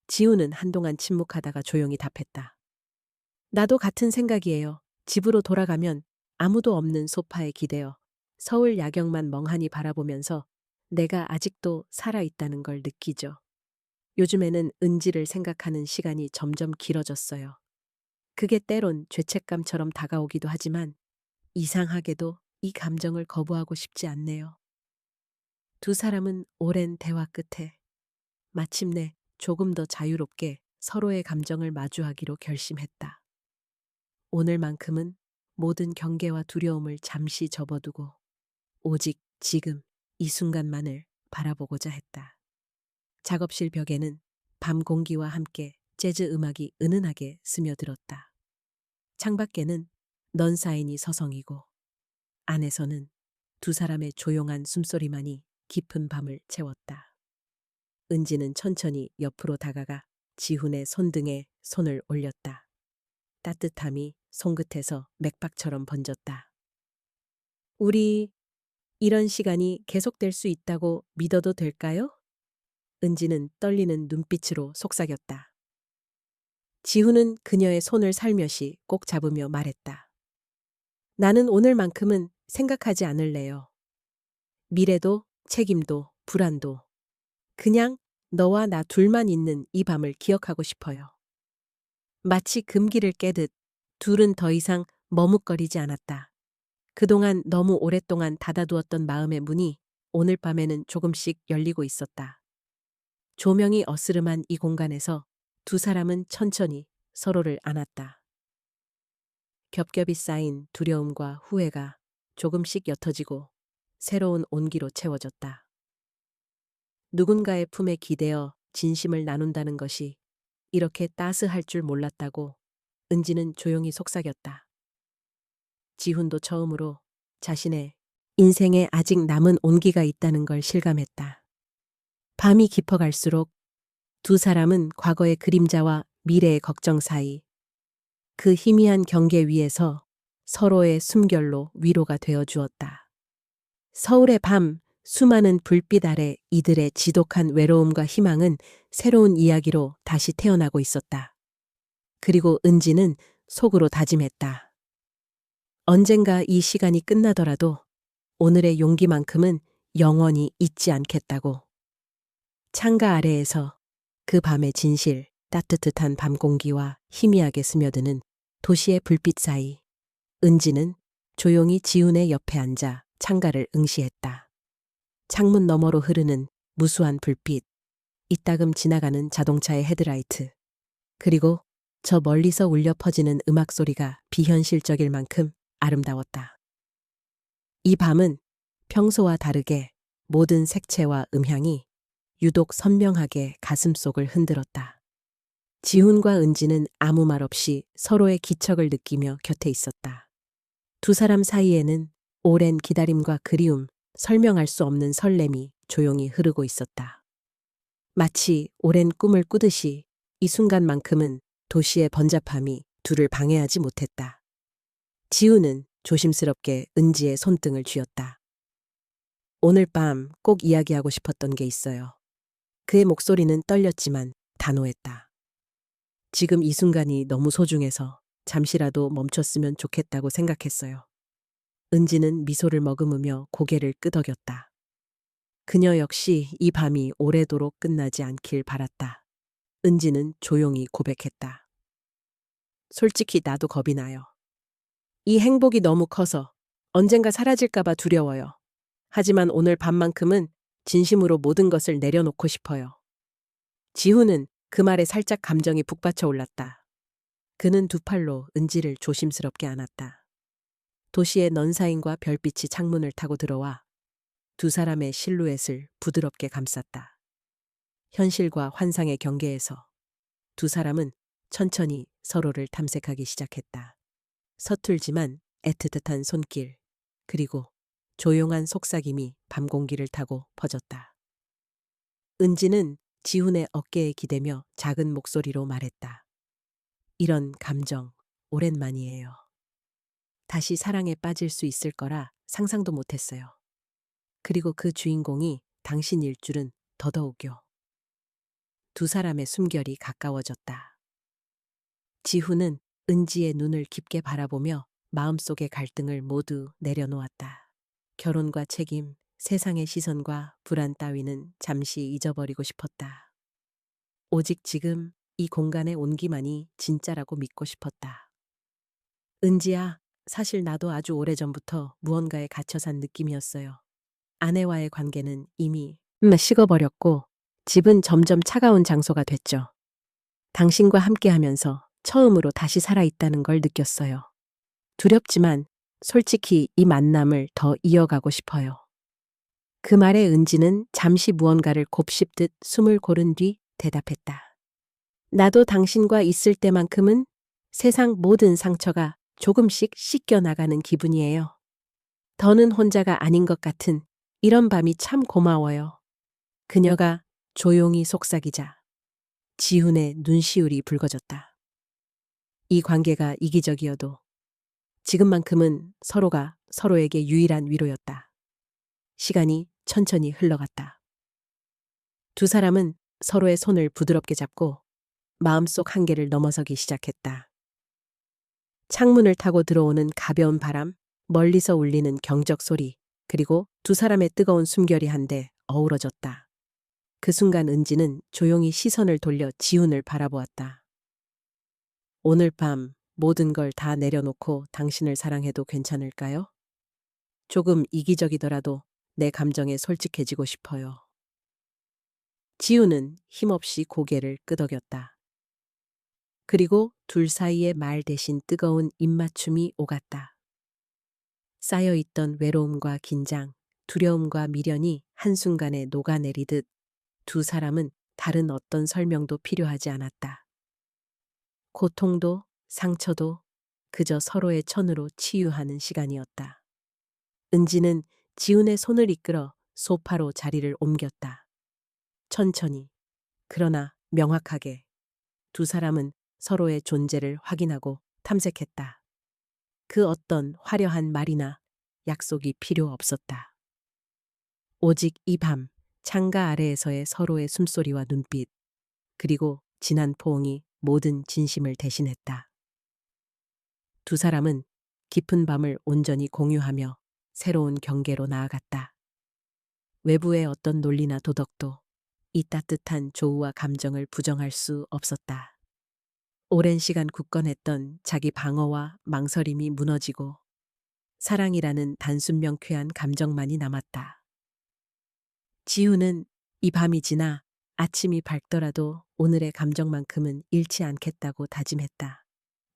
S1: 지우는 한동안 침묵하다가 조용히 답했다. 나도 같은 생각이에요. 집으로 돌아가면 아무도 없는 소파에 기대어 서울 야경만 멍하니 바라보면서 내가 아직도 살아있다는 걸 느끼죠. 요즘에는 은지를 생각하는 시간이 점점 길어졌어요. 그게 때론 죄책감처럼 다가오기도 하지만 이상하게도 이 감정을 거부하고 싶지 않네요. 두 사람은 오랜 대화 끝에 마침내 조금 더 자유롭게 서로의 감정을 마주하기로 결심했다. 오늘만큼은 모든 경계와 두려움을 잠시 접어두고 오직 지금 이 순간만을 바라보고자 했다. 작업실 벽에는 밤 공기와 함께 재즈 음악이 은은하게 스며들었다. 창밖에는 넌 사인이 서성이고 안에서는 두 사람의 조용한 숨소리만이 깊은 밤을 채웠다. 은지는 천천히 옆으로 다가가 지훈의 손등에 손을 올렸다. 따뜻함이 손끝에서 맥박처럼 번졌다. 우리 이런 시간이 계속될 수 있다고 믿어도 될까요? 은지는 떨리는 눈빛으로 속삭였다. 지훈은 그녀의 손을 살며시 꼭 잡으며 말했다. 나는 오늘만큼은 생각하지 않을래요. 미래도 책임도 불안도 그냥 너와 나 둘만 있는 이 밤을 기억하고 싶어요. 마치 금기를 깨듯 둘은 더 이상 머뭇거리지 않았다. 그동안 너무 오랫동안 닫아두었던 마음의 문이 오늘 밤에는 조금씩 열리고 있었다. 조명이 어스름한 이 공간에서 두 사람은 천천히 서로를 안았다. 겹겹이 쌓인 두려움과 후회가 조금씩 옅어지고 새로운 온기로 채워졌다. 누군가의 품에 기대어 진심을 나눈다는 것이 이렇게 따스할 줄 몰랐다고 은지는 조용히 속삭였다. 지훈도 처음으로 자신의 인생에 아직 남은 온기가 있다는 걸 실감했다. 밤이 깊어갈수록 두 사람은 과거의 그림자와 미래의 걱정 사이 그 희미한 경계 위에서 서로의 숨결로 위로가 되어 주었다. 서울의 밤, 수많은 불빛 아래 이들의 지독한 외로움과 희망은 새로운 이야기로 다시 태어나고 있었다. 그리고 은지는 속으로 다짐했다. 언젠가 이 시간이 끝나더라도 오늘의 용기만큼은 영원히 잊지 않겠다고. 창가 아래에서 그 밤의 진실, 따뜻한 밤 공기와 희미하게 스며드는 도시의 불빛 사이 은지는 조용히 지훈의 옆에 앉아 창가를 응시했다. 창문 너머로 흐르는 무수한 불빛, 이따금 지나가는 자동차의 헤드라이트, 그리고 저 멀리서 울려 퍼지는 음악 소리가 비현실적일 만큼 아름다웠다. 이 밤은 평소와 다르게 모든 색채와 음향이 유독 선명하게 가슴속을 흔들었다. 지훈과 은지는 아무 말 없이 서로의 기척을 느끼며 곁에 있었다. 두 사람 사이에는 오랜 기다림과 그리움, 설명할 수 없는 설렘이 조용히 흐르고 있었다. 마치 오랜 꿈을 꾸듯이 이 순간만큼은 도시의 번잡함이 둘을 방해하지 못했다. 지훈은 조심스럽게 은지의 손등을 쥐었다. 오늘 밤 꼭 이야기하고 싶었던 게 있어요. 그의 목소리는 떨렸지만 단호했다. 지금 이 순간이 너무 소중해서 잠시라도 멈췄으면 좋겠다고 생각했어요. 은지는 미소를 머금으며 고개를 끄덕였다. 그녀 역시 이 밤이 오래도록 끝나지 않길 바랐다. 은지는 조용히 고백했다. 솔직히 나도 겁이 나요. 이 행복이 너무 커서 언젠가 사라질까봐 두려워요. 하지만 오늘 밤만큼은 진심으로 모든 것을 내려놓고 싶어요. 지훈은 그 말에 살짝 감정이 북받쳐 올랐다. 그는 두 팔로 은지를 조심스럽게 안았다. 도시의 넌사인과 별빛이 창문을 타고 들어와 두 사람의 실루엣을 부드럽게 감쌌다. 현실과 환상의 경계에서 두 사람은 천천히 서로를 탐색하기 시작했다. 서툴지만 애틋한 손길, 그리고 조용한 속삭임이 밤 공기를 타고 퍼졌다. 은지는 지훈의 어깨에 기대며 작은 목소리로 말했다. 이런 감정 오랜만이에요. 다시 사랑에 빠질 수 있을 거라 상상도 못했어요. 그리고 그 주인공이 당신일 줄은 더더욱요. 두 사람의 숨결이 가까워졌다. 지훈은 은지의 눈을 깊게 바라보며 마음속의 갈등을 모두 내려놓았다. 결혼과 책임, 세상의 시선과 불안 따위는 잠시 잊어버리고 싶었다. 오직 지금 이 공간의 온기만이 진짜라고 믿고 싶었다. 은지야, 사실 나도 아주 오래전부터 무언가에 갇혀 산 느낌이었어요. 아내와의 관계는 이미 식어버렸고 집은 점점 차가운 장소가 됐죠. 당신과 함께하면서 처음으로 다시 살아있다는 걸 느꼈어요. 두렵지만 솔직히 이 만남을 더 이어가고 싶어요. 그 말에 은지는 잠시 무언가를 곱씹듯 숨을 고른 뒤 대답했다. 나도 당신과 있을 때만큼은 세상 모든 상처가 조금씩 씻겨나가는 기분이에요. 더는 혼자가 아닌 것 같은 이런 밤이 참 고마워요. 그녀가 조용히 속삭이자 지훈의 눈시울이 붉어졌다. 이 관계가 이기적이어도 지금만큼은 서로가 서로에게 유일한 위로였다. 시간이 천천히 흘러갔다. 두 사람은 서로의 손을 부드럽게 잡고 마음속 한계를 넘어서기 시작했다. 창문을 타고 들어오는 가벼운 바람, 멀리서 울리는 경적 소리, 그리고 두 사람의 뜨거운 숨결이 한데 어우러졌다. 그 순간 은지는 조용히 시선을 돌려 지훈을 바라보았다. 오늘 밤 모든 걸 다 내려놓고 당신을 사랑해도 괜찮을까요? 조금 이기적이더라도 내 감정에 솔직해지고 싶어요. 지훈은 힘없이 고개를 끄덕였다. 그리고 둘 사이의 말 대신 뜨거운 입맞춤이 오갔다. 쌓여있던 외로움과 긴장, 두려움과 미련이 한순간에 녹아내리듯 두 사람은 다른 어떤 설명도 필요하지 않았다. 고통도 상처도 그저 서로의 천으로 치유하는 시간이었다. 은지는 지훈의 손을 이끌어 소파로 자리를 옮겼다. 천천히, 그러나 명확하게 두 사람은 서로의 존재를 확인하고 탐색했다. 그 어떤 화려한 말이나 약속이 필요 없었다. 오직 이 밤, 창가 아래에서의 서로의 숨소리와 눈빛, 그리고 진한 포옹이 모든 진심을 대신했다. 두 사람은 깊은 밤을 온전히 공유하며 새로운 경계로 나아갔다. 외부의 어떤 논리나 도덕도 이 따뜻한 조우와 감정을 부정할 수 없었다. 오랜 시간 굳건했던 자기 방어와 망설임이 무너지고 사랑이라는 단순 명쾌한 감정만이 남았다. 지훈은 이 밤이 지나 아침이 밝더라도 오늘의 감정만큼은 잃지 않겠다고 다짐했다.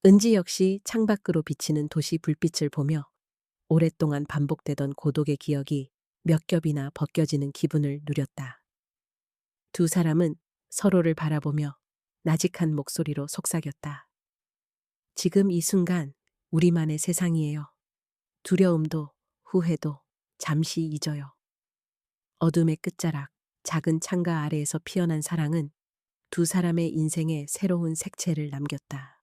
S1: 은지 역시 창밖으로 비치는 도시 불빛을 보며 오랫동안 반복되던 고독의 기억이 몇 겹이나 벗겨지는 기분을 누렸다. 두 사람은 서로를 바라보며 나직한 목소리로 속삭였다. 지금 이 순간 우리만의 세상이에요. 두려움도 후회도 잠시 잊어요. 어둠의 끝자락, 작은 창가 아래에서 피어난 사랑은 두 사람의 인생에 새로운 색채를 남겼다.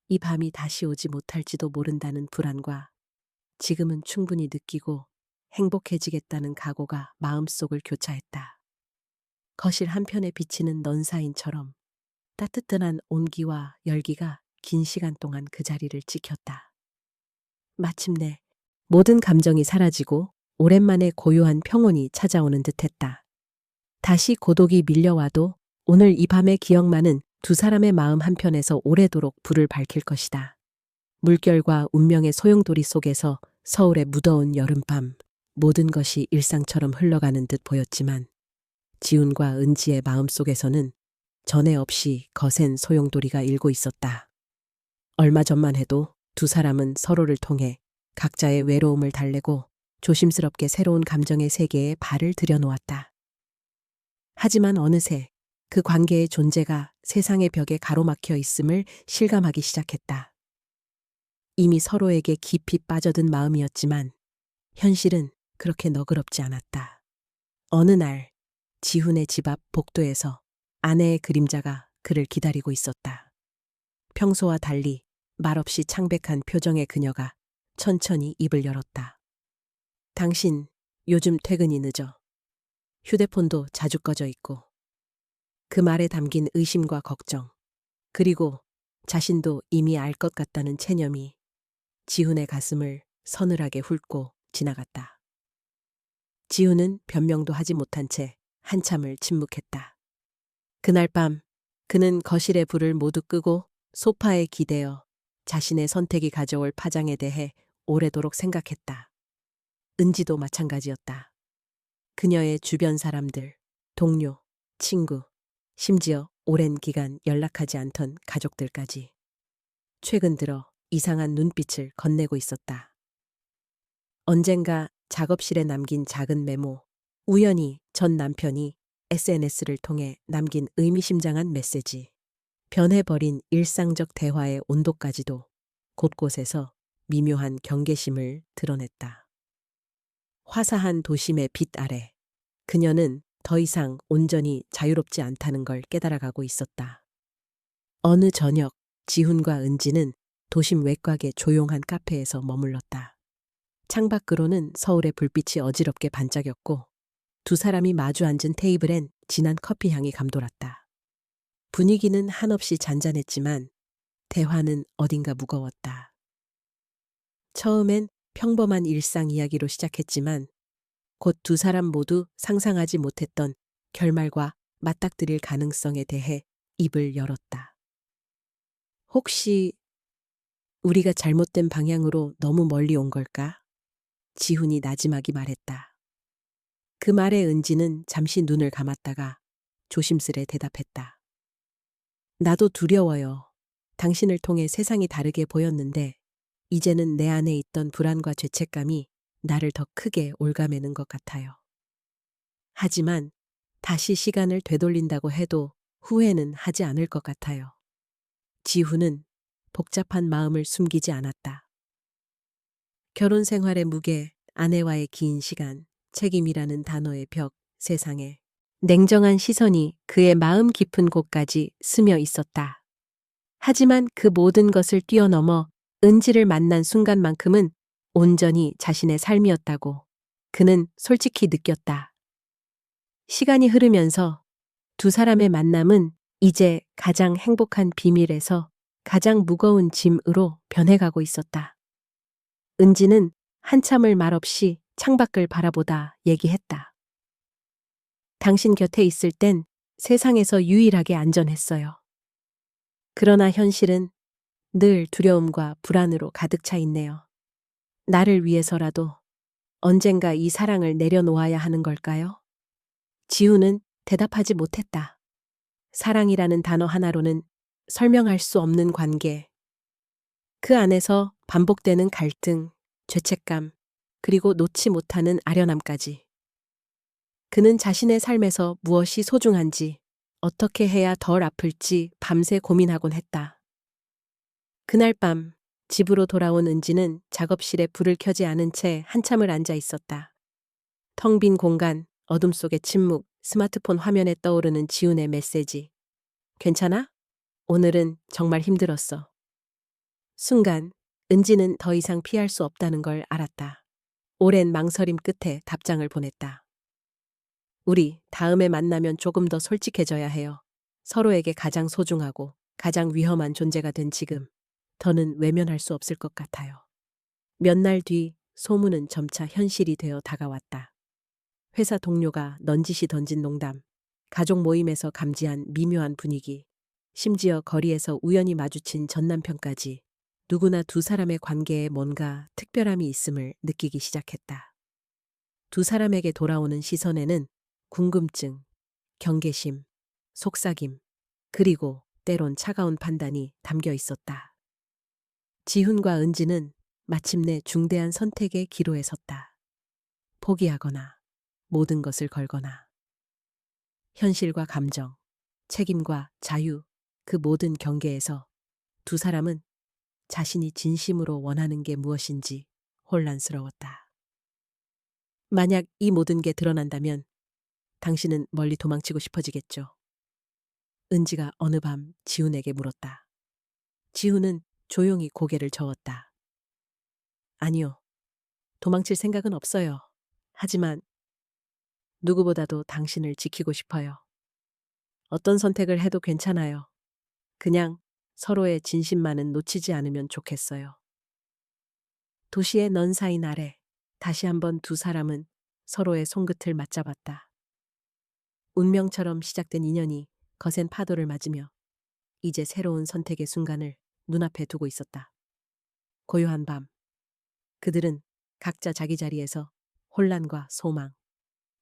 S1: 이 밤이 다시 오지 못할지도 모른다는 불안과 지금은 충분히 느끼고 행복해지겠다는 각오가 마음속을 교차했다. 거실 한편에 비치는 넌사인처럼 따뜻한 온기와 열기가 긴 시간 동안 그 자리를 지켰다. 마침내 모든 감정이 사라지고 오랜만에 고요한 평온이 찾아오는 듯했다. 다시 고독이 밀려와도 오늘 이 밤의 기억만은 두 사람의 마음 한편에서 오래도록 불을 밝힐 것이다. 물결과 운명의 소용돌이 속에서 서울의 무더운 여름밤, 모든 것이 일상처럼 흘러가는 듯 보였지만 지훈과 은지의 마음속에서는 전에 없이 거센 소용돌이가 일고 있었다. 얼마 전만 해도 두 사람은 서로를 통해 각자의 외로움을 달래고 조심스럽게 새로운 감정의 세계에 발을 들여놓았다. 하지만 어느새 그 관계의 존재가 세상의 벽에 가로막혀 있음을 실감하기 시작했다. 이미 서로에게 깊이 빠져든 마음이었지만 현실은 그렇게 너그럽지 않았다. 어느 날 지훈의 집 앞 복도에서 아내의 그림자가 그를 기다리고 있었다. 평소와 달리 말없이 창백한 표정의 그녀가 천천히 입을 열었다. 당신 요즘 퇴근이 늦어. 휴대폰도 자주 꺼져 있고. 그 말에 담긴 의심과 걱정, 그리고 자신도 이미 알 것 같다는 체념이 지훈의 가슴을 서늘하게 훑고 지나갔다. 지훈은 변명도 하지 못한 채 한참을 침묵했다. 그날 밤 그는 거실의 불을 모두 끄고 소파에 기대어 자신의 선택이 가져올 파장에 대해 오래도록 생각했다. 은지도 마찬가지였다. 그녀의 주변 사람들, 동료, 친구, 심지어 오랜 기간 연락하지 않던 가족들까지 최근 들어 이상한 눈빛을 건네고 있었다. 언젠가 작업실에 남긴 작은 메모, 우연히 전 남편이 SNS를 통해 남긴 의미심장한 메시지, 변해버린 일상적 대화의 온도까지도 곳곳에서 미묘한 경계심을 드러냈다. 화사한 도심의 빛 아래 그녀는 더 이상 온전히 자유롭지 않다는 걸 깨달아가고 있었다. 어느 저녁 지훈과 은지는 도심 외곽의 조용한 카페에서 머물렀다. 창밖으로는 서울의 불빛이 어지럽게 반짝였고 두 사람이 마주 앉은 테이블엔 진한 커피 향이 감돌았다. 분위기는 한없이 잔잔했지만 대화는 어딘가 무거웠다. 처음엔 평범한 일상 이야기로 시작했지만 곧 두 사람 모두 상상하지 못했던 결말과 맞닥뜨릴 가능성에 대해 입을 열었다. 혹시 우리가 잘못된 방향으로 너무 멀리 온 걸까? 지훈이 나지막이 말했다. 그 말에 은지는 잠시 눈을 감았다가 조심스레 대답했다. 나도 두려워요. 당신을 통해 세상이 다르게 보였는데 이제는 내 안에 있던 불안과 죄책감이 나를 더 크게 올가매는 것 같아요. 하지만 다시 시간을 되돌린다고 해도 후회는 하지 않을 것 같아요. 지훈은 복잡한 마음을 숨기지 않았다. 결혼 생활의 무게, 아내와의 긴 시간, 책임이라는 단어의 벽, 세상에 냉정한 시선이 그의 마음 깊은 곳까지 스며 있었다. 하지만 그 모든 것을 뛰어넘어 은지를 만난 순간만큼은 온전히 자신의 삶이었다고 그는 솔직히 느꼈다. 시간이 흐르면서 두 사람의 만남은 이제 가장 행복한 비밀에서 가장 무거운 짐으로 변해가고 있었다. 은지는 한참을 말없이 창밖을 바라보다 얘기했다. 당신 곁에 있을 땐 세상에서 유일하게 안전했어요. 그러나 현실은 늘 두려움과 불안으로 가득 차 있네요. 나를 위해서라도 언젠가 이 사랑을 내려놓아야 하는 걸까요? 지훈은 대답하지 못했다. 사랑이라는 단어 하나로는 설명할 수 없는 관계. 그 안에서 반복되는 갈등, 죄책감, 그리고 놓지 못하는 아련함까지. 그는 자신의 삶에서 무엇이 소중한지, 어떻게 해야 덜 아플지 밤새 고민하곤 했다. 그날 밤 집으로 돌아온 은지는 작업실에 불을 켜지 않은 채 한참을 앉아 있었다. 텅 빈 공간, 어둠 속의 침묵, 스마트폰 화면에 떠오르는 지훈의 메시지. 괜찮아? 오늘은 정말 힘들었어. 순간 은지는 더 이상 피할 수 없다는 걸 알았다. 오랜 망설임 끝에 답장을 보냈다. 우리 다음에 만나면 조금 더 솔직해져야 해요. 서로에게 가장 소중하고 가장 위험한 존재가 된 지금, 더는 외면할 수 없을 것 같아요. 몇 날 뒤 소문은 점차 현실이 되어 다가왔다. 회사 동료가 넌지시 던진 농담, 가족 모임에서 감지한 미묘한 분위기, 심지어 거리에서 우연히 마주친 전남편까지 누구나 두 사람의 관계에 뭔가 특별함이 있음을 느끼기 시작했다. 두 사람에게 돌아오는 시선에는 궁금증, 경계심, 속삭임, 그리고 때론 차가운 판단이 담겨 있었다. 지훈과 은지는 마침내 중대한 선택의 기로에 섰다. 포기하거나 모든 것을 걸거나. 현실과 감정, 책임과 자유, 그 모든 경계에서 두 사람은 자신이 진심으로 원하는 게 무엇인지 혼란스러웠다. 만약 이 모든 게 드러난다면 당신은 멀리 도망치고 싶어지겠죠. 은지가 어느 밤 지훈에게 물었다. 지훈은 조용히 고개를 저었다. 아니요. 도망칠 생각은 없어요. 하지만 누구보다도 당신을 지키고 싶어요. 어떤 선택을 해도 괜찮아요. 그냥 서로의 진심만은 놓치지 않으면 좋겠어요. 도시의 넌 사인 아래 다시 한번 두 사람은 서로의 손끝을 맞잡았다. 운명처럼 시작된 인연이 거센 파도를 맞으며 이제 새로운 선택의 순간을 눈앞에 두고 있었다. 고요한 밤, 그들은 각자 자기 자리에서 혼란과 소망,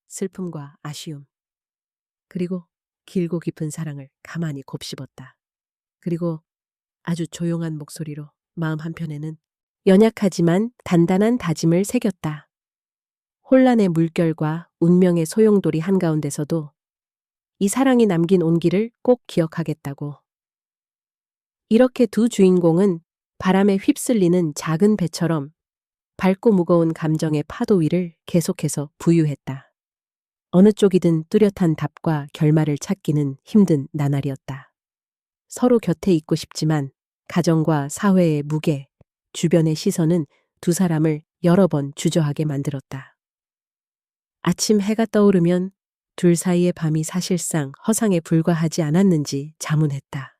S1: 슬픔과 아쉬움, 그리고 길고 깊은 사랑을 가만히 곱씹었다. 그리고 아주 조용한 목소리로 마음 한편에는 연약하지만 단단한 다짐을 새겼다. 혼란의 물결과 운명의 소용돌이 한가운데서도 이 사랑이 남긴 온기를 꼭 기억하겠다고. 이렇게 두 주인공은 바람에 휩쓸리는 작은 배처럼 밝고 무거운 감정의 파도 위를 계속해서 부유했다. 어느 쪽이든 뚜렷한 답과 결말을 찾기는 힘든 나날이었다. 서로 곁에 있고 싶지만 가정과 사회의 무게, 주변의 시선은 두 사람을 여러 번 주저하게 만들었다. 아침 해가 떠오르면 둘 사이의 밤이 사실상 허상에 불과하지 않았는지 자문했다.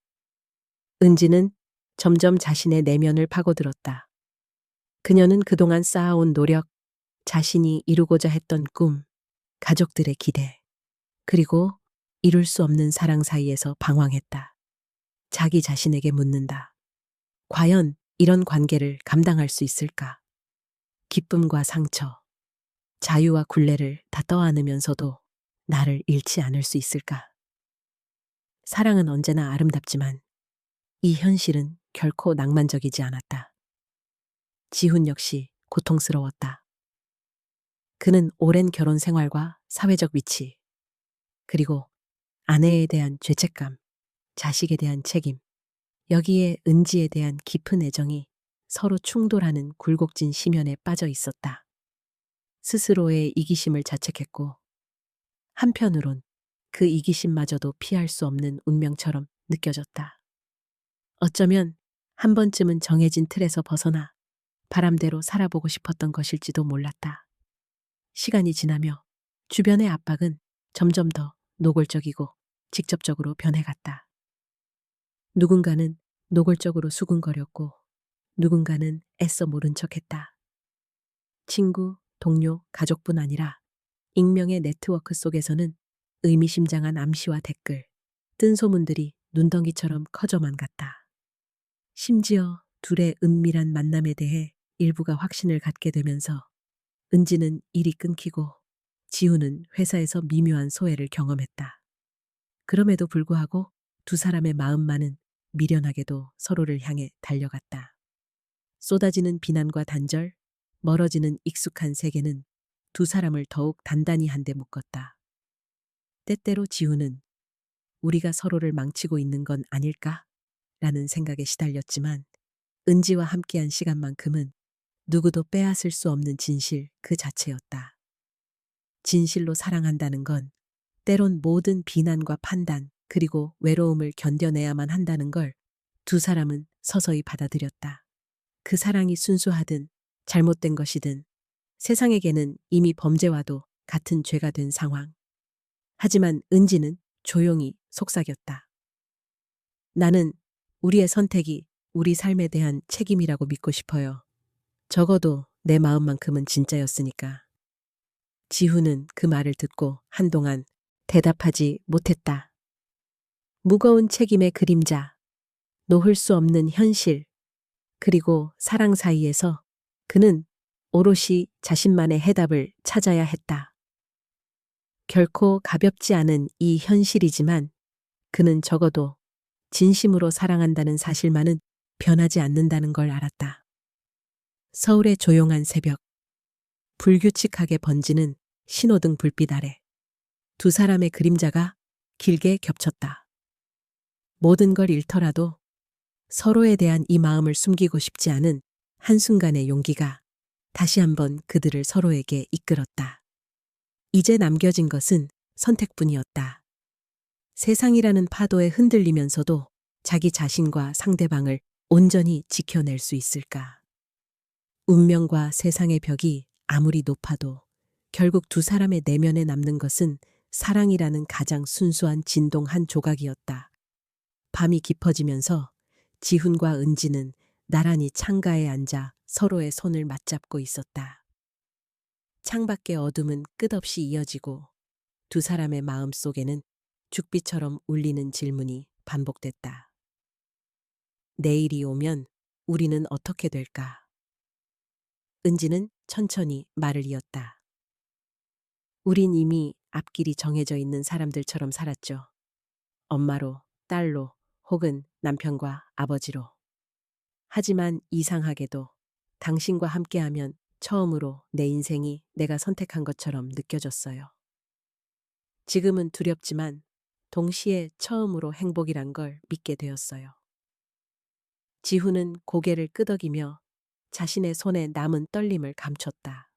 S1: 은지는 점점 자신의 내면을 파고들었다. 그녀는 그동안 쌓아온 노력, 자신이 이루고자 했던 꿈, 가족들의 기대, 그리고 이룰 수 없는 사랑 사이에서 방황했다. 자기 자신에게 묻는다. 과연 이런 관계를 감당할 수 있을까? 기쁨과 상처, 자유와 굴레를 다 떠안으면서도 나를 잃지 않을 수 있을까? 사랑은 언제나 아름답지만 이 현실은 결코 낭만적이지 않았다. 지훈 역시 고통스러웠다. 그는 오랜 결혼 생활과 사회적 위치, 그리고 아내에 대한 죄책감, 자식에 대한 책임, 여기에 은지에 대한 깊은 애정이 서로 충돌하는 굴곡진 심연에 빠져 있었다. 스스로의 이기심을 자책했고, 한편으론 그 이기심마저도 피할 수 없는 운명처럼 느껴졌다. 어쩌면 한 번쯤은 정해진 틀에서 벗어나 바람대로 살아보고 싶었던 것일지도 몰랐다. 시간이 지나며 주변의 압박은 점점 더 노골적이고 직접적으로 변해갔다. 누군가는 노골적으로 수군거렸고 누군가는 애써 모른 척했다. 친구, 동료, 가족뿐 아니라 익명의 네트워크 속에서는 의미심장한 암시와 댓글, 뜬 소문들이 눈덩이처럼 커져만 갔다. 심지어 둘의 은밀한 만남에 대해 일부가 확신을 갖게 되면서 은지는 일이 끊기고 지우는 회사에서 미묘한 소외를 경험했다. 그럼에도 불구하고 두 사람의 마음만은 미련하게도 서로를 향해 달려갔다. 쏟아지는 비난과 단절, 멀어지는 익숙한 세계는 두 사람을 더욱 단단히 한데 묶었다. 때때로 지우는 우리가 서로를 망치고 있는 건 아닐까? 라는 생각에 시달렸지만 은지와 함께한 시간만큼은 누구도 빼앗을 수 없는 진실 그 자체였다. 진실로 사랑한다는 건 때론 모든 비난과 판단 그리고 외로움을 견뎌내야만 한다는 걸 두 사람은 서서히 받아들였다. 그 사랑이 순수하든 잘못된 것이든 세상에게는 이미 범죄와도 같은 죄가 된 상황. 하지만 은지는 조용히 속삭였다. 나는 우리의 선택이 우리 삶에 대한 책임이라고 믿고 싶어요. 적어도 내 마음만큼은 진짜였으니까. 지훈은 그 말을 듣고 한동안 대답하지 못했다. 무거운 책임의 그림자, 놓을 수 없는 현실, 그리고 사랑 사이에서 그는 오롯이 자신만의 해답을 찾아야 했다. 결코 가볍지 않은 이 현실이지만 그는 적어도 진심으로 사랑한다는 사실만은 변하지 않는다는 걸 알았다. 서울의 조용한 새벽, 불규칙하게 번지는 신호등 불빛 아래 두 사람의 그림자가 길게 겹쳤다. 모든 걸 잃더라도 서로에 대한 이 마음을 숨기고 싶지 않은 한순간의 용기가 다시 한번 그들을 서로에게 이끌었다. 이제 남겨진 것은 선택뿐이었다. 세상이라는 파도에 흔들리면서도 자기 자신과 상대방을 온전히 지켜낼 수 있을까? 운명과 세상의 벽이 아무리 높아도 결국 두 사람의 내면에 남는 것은 사랑이라는 가장 순수한 진동 한 조각이었다. 밤이 깊어지면서 지훈과 은지는 나란히 창가에 앉아 서로의 손을 맞잡고 있었다. 창밖의 어둠은 끝없이 이어지고 두 사람의 마음 속에는 죽비처럼 울리는 질문이 반복됐다. 내일이 오면 우리는 어떻게 될까? 은지는 천천히 말을 이었다. 우린 이미 앞길이 정해져 있는 사람들처럼 살았죠. 엄마로, 딸로, 혹은 남편과 아버지로. 하지만 이상하게도 당신과 함께하면 처음으로 내 인생이 내가 선택한 것처럼 느껴졌어요. 지금은 두렵지만 동시에 처음으로 행복이란 걸 믿게 되었어요. 지훈은 고개를 끄덕이며 자신의 손에 남은 떨림을 감췄다.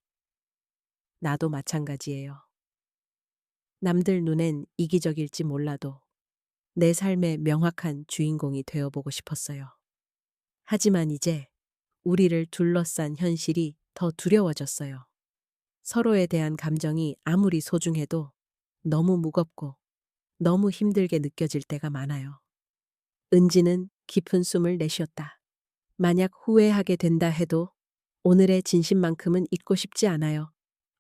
S1: 나도 마찬가지예요. 남들 눈엔 이기적일지 몰라도 내 삶의 명확한 주인공이 되어보고 싶었어요. 하지만 이제 우리를 둘러싼 현실이 더 두려워졌어요. 서로에 대한 감정이 아무리 소중해도 너무 무겁고 너무 힘들게 느껴질 때가 많아요. 은지는 깊은 숨을 내쉬었다. 만약 후회하게 된다 해도 오늘의 진심만큼은 잊고 싶지 않아요.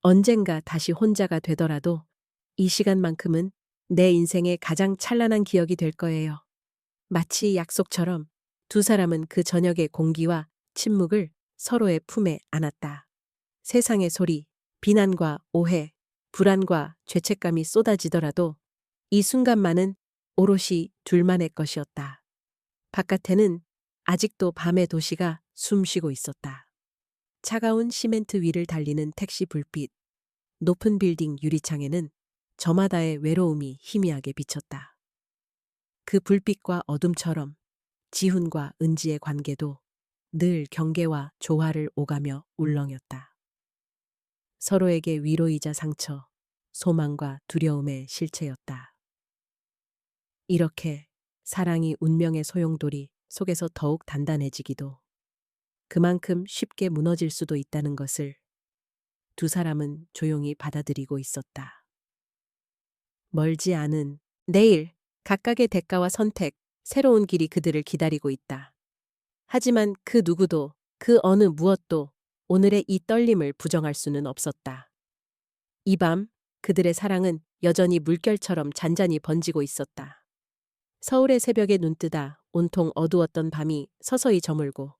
S1: 언젠가 다시 혼자가 되더라도 이 시간만큼은 내 인생의 가장 찬란한 기억이 될 거예요. 마치 약속처럼 두 사람은 그 저녁의 공기와 침묵을 서로의 품에 안았다. 세상의 소리, 비난과 오해, 불안과 죄책감이 쏟아지더라도 이 순간만은 오롯이 둘만의 것이었다. 바깥에는 아직도 밤의 도시가 숨쉬고 있었다. 차가운 시멘트 위를 달리는 택시 불빛, 높은 빌딩 유리창에는 저마다의 외로움이 희미하게 비쳤다. 그 불빛과 어둠처럼 지훈과 은지의 관계도 늘 경계와 조화를 오가며 울렁였다. 서로에게 위로이자 상처, 소망과 두려움의 실체였다. 이렇게 사랑이 운명의 소용돌이 속에서 더욱 단단해지기도 그만큼 쉽게 무너질 수도 있다는 것을 두 사람은 조용히 받아들이고 있었다. 멀지 않은 내일, 각각의 대가와 선택, 새로운 길이 그들을 기다리고 있다. 하지만 그 누구도, 그 어느 무엇도 오늘의 이 떨림을 부정할 수는 없었다. 이 밤, 그들의 사랑은 여전히 물결처럼 잔잔히 번지고 있었다. 서울의 새벽에 눈뜨다 온통 어두웠던 밤이 서서히 저물고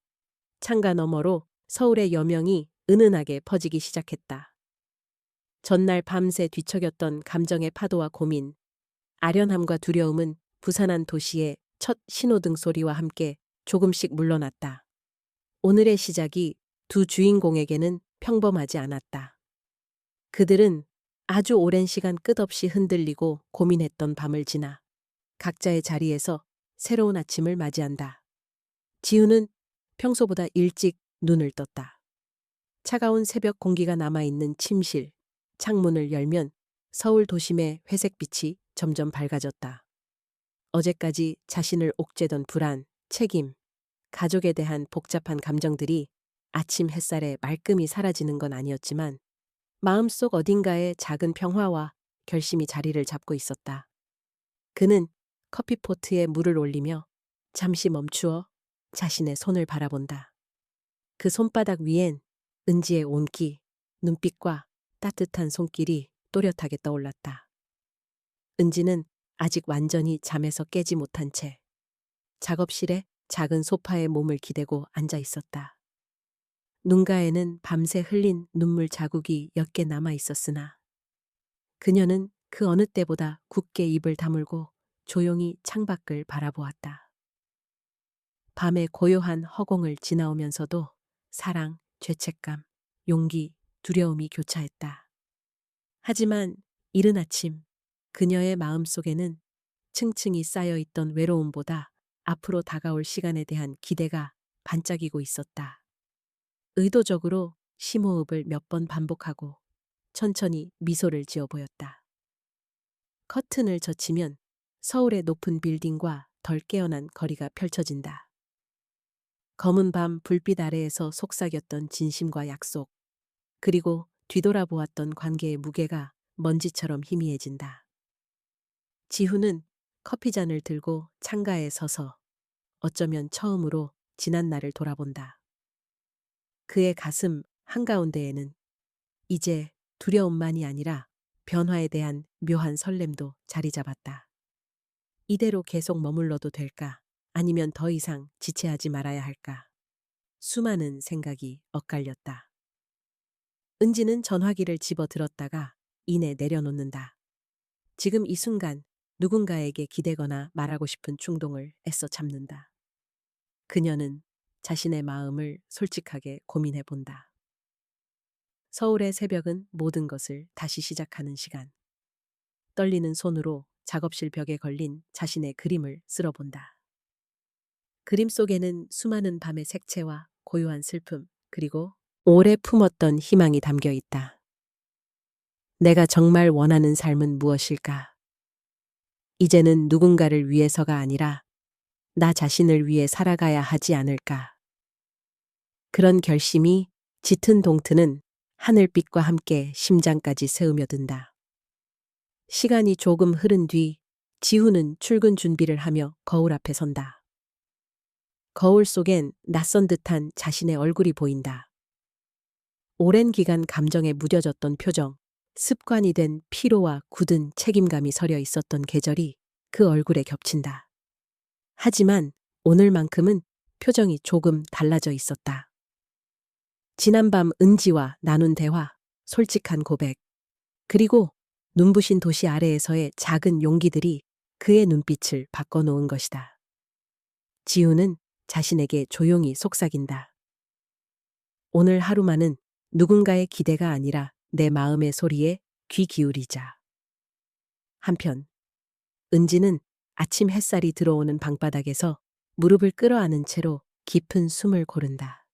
S1: 창가 너머로 서울의 여명이 은은하게 퍼지기 시작했다. 전날 밤새 뒤척였던 감정의 파도와 고민, 아련함과 두려움은 부산한 도시의 첫 신호등 소리와 함께 조금씩 물러났다. 오늘의 시작이 두 주인공에게는 평범하지 않았다. 그들은 아주 오랜 시간 끝없이 흔들리고 고민했던 밤을 지나 각자의 자리에서 새로운 아침을 맞이한다. 지훈은 평소보다 일찍 눈을 떴다. 차가운 새벽 공기가 남아있는 침실, 창문을 열면 서울 도심의 회색빛이 점점 밝아졌다. 어제까지 자신을 옥죄던 불안, 책임, 가족에 대한 복잡한 감정들이 아침 햇살에 말끔히 사라지는 건 아니었지만 마음속 어딘가에 작은 평화와 결심이 자리를 잡고 있었다. 그는 커피포트에 물을 올리며 잠시 멈추어 자신의 손을 바라본다. 그 손바닥 위엔 은지의 온기, 눈빛과 따뜻한 손길이 또렷하게 떠올랐다. 은지는 아직 완전히 잠에서 깨지 못한 채 작업실의 작은 소파에 몸을 기대고 앉아 있었다. 눈가에는 밤새 흘린 눈물 자국이 옅게 남아 있었으나 그녀는 그 어느 때보다 굳게 입을 다물고 조용히 창밖을 바라보았다. 밤의 고요한 허공을 지나오면서도 사랑, 죄책감, 용기, 두려움이 교차했다. 하지만 이른 아침 그녀의 마음속에는 층층이 쌓여있던 외로움보다 앞으로 다가올 시간에 대한 기대가 반짝이고 있었다. 의도적으로 심호흡을 몇 번 반복하고 천천히 미소를 지어 보였다. 커튼을 젖히면 서울의 높은 빌딩과 덜 깨어난 거리가 펼쳐진다. 검은 밤 불빛 아래에서 속삭였던 진심과 약속, 그리고 뒤돌아보았던 관계의 무게가 먼지처럼 희미해진다. 지훈은 커피잔을 들고 창가에 서서 어쩌면 처음으로 지난 날을 돌아본다. 그의 가슴 한가운데에는 이제 두려움만이 아니라 변화에 대한 묘한 설렘도 자리 잡았다. 이대로 계속 머물러도 될까? 아니면 더 이상 지체하지 말아야 할까? 수많은 생각이 엇갈렸다. 은지는 전화기를 집어 들었다가 이내 내려놓는다. 지금 이 순간 누군가에게 기대거나 말하고 싶은 충동을 애써 참는다. 그녀는 자신의 마음을 솔직하게 고민해 본다. 서울의 새벽은 모든 것을 다시 시작하는 시간. 떨리는 손으로 작업실 벽에 걸린 자신의 그림을 쓸어본다. 그림 속에는 수많은 밤의 색채와 고요한 슬픔, 그리고 오래 품었던 희망이 담겨 있다. 내가 정말 원하는 삶은 무엇일까? 이제는 누군가를 위해서가 아니라 나 자신을 위해 살아가야 하지 않을까? 그런 결심이 짙은 동트는 하늘빛과 함께 심장까지 새우며 든다. 시간이 조금 흐른 뒤 지훈은 출근 준비를 하며 거울 앞에 선다. 거울 속엔 낯선 듯한 자신의 얼굴이 보인다. 오랜 기간 감정에 무뎌졌던 표정, 습관이 된 피로와 굳은 책임감이 서려 있었던 계절이 그 얼굴에 겹친다. 하지만 오늘만큼은 표정이 조금 달라져 있었다. 지난밤 은지와 나눈 대화, 솔직한 고백, 그리고 눈부신 도시 아래에서의 작은 용기들이 그의 눈빛을 바꿔놓은 것이다. 지우는 자신에게 조용히 속삭인다. 오늘 하루만은 누군가의 기대가 아니라 내 마음의 소리에 귀 기울이자. 한편 은지는 아침 햇살이 들어오는 방바닥에서 무릎을 끌어안은 채로 깊은 숨을 고른다.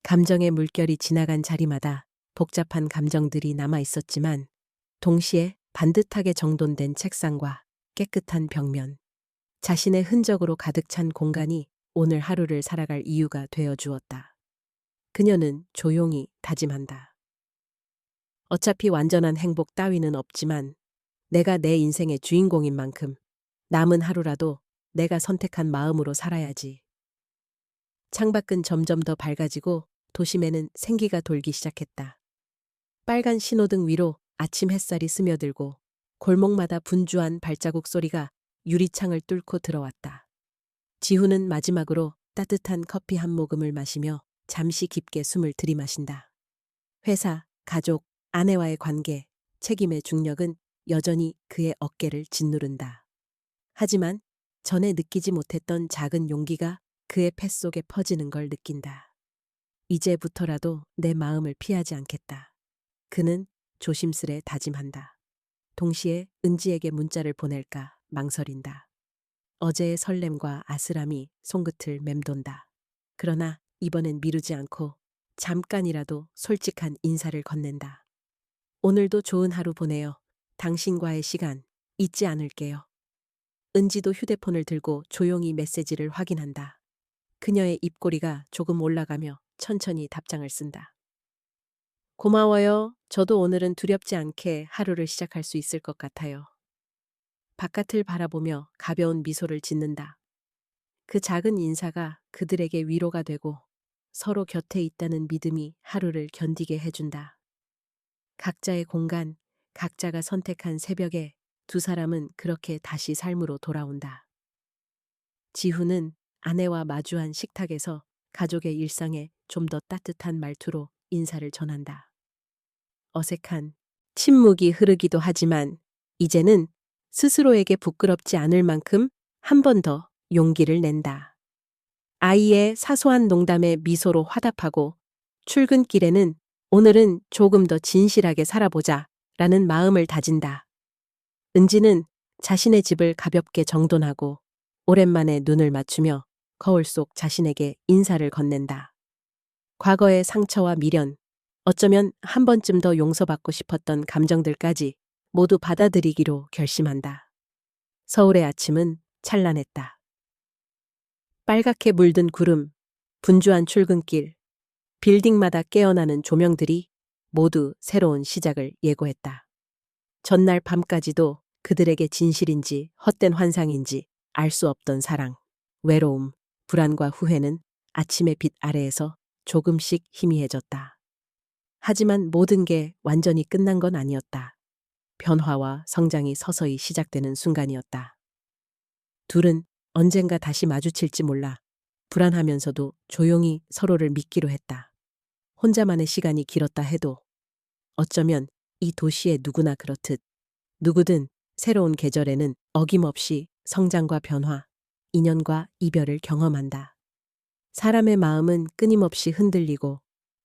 S1: 감정의 물결이 지나간 자리마다 복잡한 감정들이 남아 있었지만 동시에 반듯하게 정돈된 책상과 깨끗한 벽면, 자신의 흔적으로 가득 찬 공간이 오늘 하루를 살아갈 이유가 되어 주었다. 그녀는 조용히 다짐한다. 어차피 완전한 행복 따위는 없지만 내가 내 인생의 주인공인 만큼 남은 하루라도 내가 선택한 마음으로 살아야지. 창밖은 점점 더 밝아지고 도심에는 생기가 돌기 시작했다. 빨간 신호등 위로 아침 햇살이 스며들고 골목마다 분주한 발자국 소리가 유리창을 뚫고 들어왔다. 지훈은 마지막으로 따뜻한 커피 한 모금을 마시며 잠시 깊게 숨을 들이마신다. 회사, 가족, 아내와의 관계, 책임의 중력은 여전히 그의 어깨를 짓누른다. 하지만 전에 느끼지 못했던 작은 용기가 그의 폐 속에 퍼지는 걸 느낀다. 이제부터라도 내 마음을 피하지 않겠다. 그는 조심스레 다짐한다. 동시에 은지에게 문자를 보낼까 망설인다. 어제의 설렘과 아슬함이 손끝을 맴돈다. 그러나 이번엔 미루지 않고 잠깐이라도 솔직한 인사를 건넨다. 오늘도 좋은 하루 보내요. 당신과의 시간 잊지 않을게요. 은지도 휴대폰을 들고 조용히 메시지를 확인한다. 그녀의 입꼬리가 조금 올라가며 천천히 답장을 쓴다. 고마워요. 저도 오늘은 두렵지 않게 하루를 시작할 수 있을 것 같아요. 바깥을 바라보며 가벼운 미소를 짓는다. 그 작은 인사가 그들에게 위로가 되고 서로 곁에 있다는 믿음이 하루를 견디게 해준다. 각자의 공간, 각자가 선택한 새벽에 두 사람은 그렇게 다시 삶으로 돌아온다. 지훈은 아내와 마주한 식탁에서 가족의 일상에 좀 더 따뜻한 말투로 인사를 전한다. 어색한 침묵이 흐르기도 하지만 이제는 스스로에게 부끄럽지 않을 만큼 한 번 더 용기를 낸다. 아이의 사소한 농담에 미소로 화답하고 출근길에는 오늘은 조금 더 진실하게 살아보자 라는 마음을 다진다. 은지는 자신의 집을 가볍게 정돈하고 오랜만에 눈을 맞추며 거울 속 자신에게 인사를 건넨다. 과거의 상처와 미련, 어쩌면 한 번쯤 더 용서받고 싶었던 감정들까지 모두 받아들이기로 결심한다. 서울의 아침은 찬란했다. 빨갛게 물든 구름, 분주한 출근길, 빌딩마다 깨어나는 조명들이 모두 새로운 시작을 예고했다. 전날 밤까지도 그들에게 진실인지 헛된 환상인지 알 수 없던 사랑, 외로움, 불안과 후회는 아침의 빛 아래에서 조금씩 희미해졌다. 하지만 모든 게 완전히 끝난 건 아니었다. 변화와 성장이 서서히 시작되는 순간이었다. 둘은 언젠가 다시 마주칠지 몰라 불안하면서도 조용히 서로를 믿기로 했다. 혼자만의 시간이 길었다 해도 어쩌면 이 도시의 누구나 그렇듯 누구든 새로운 계절에는 어김없이 성장과 변화, 인연과 이별을 경험한다. 사람의 마음은 끊임없이 흔들리고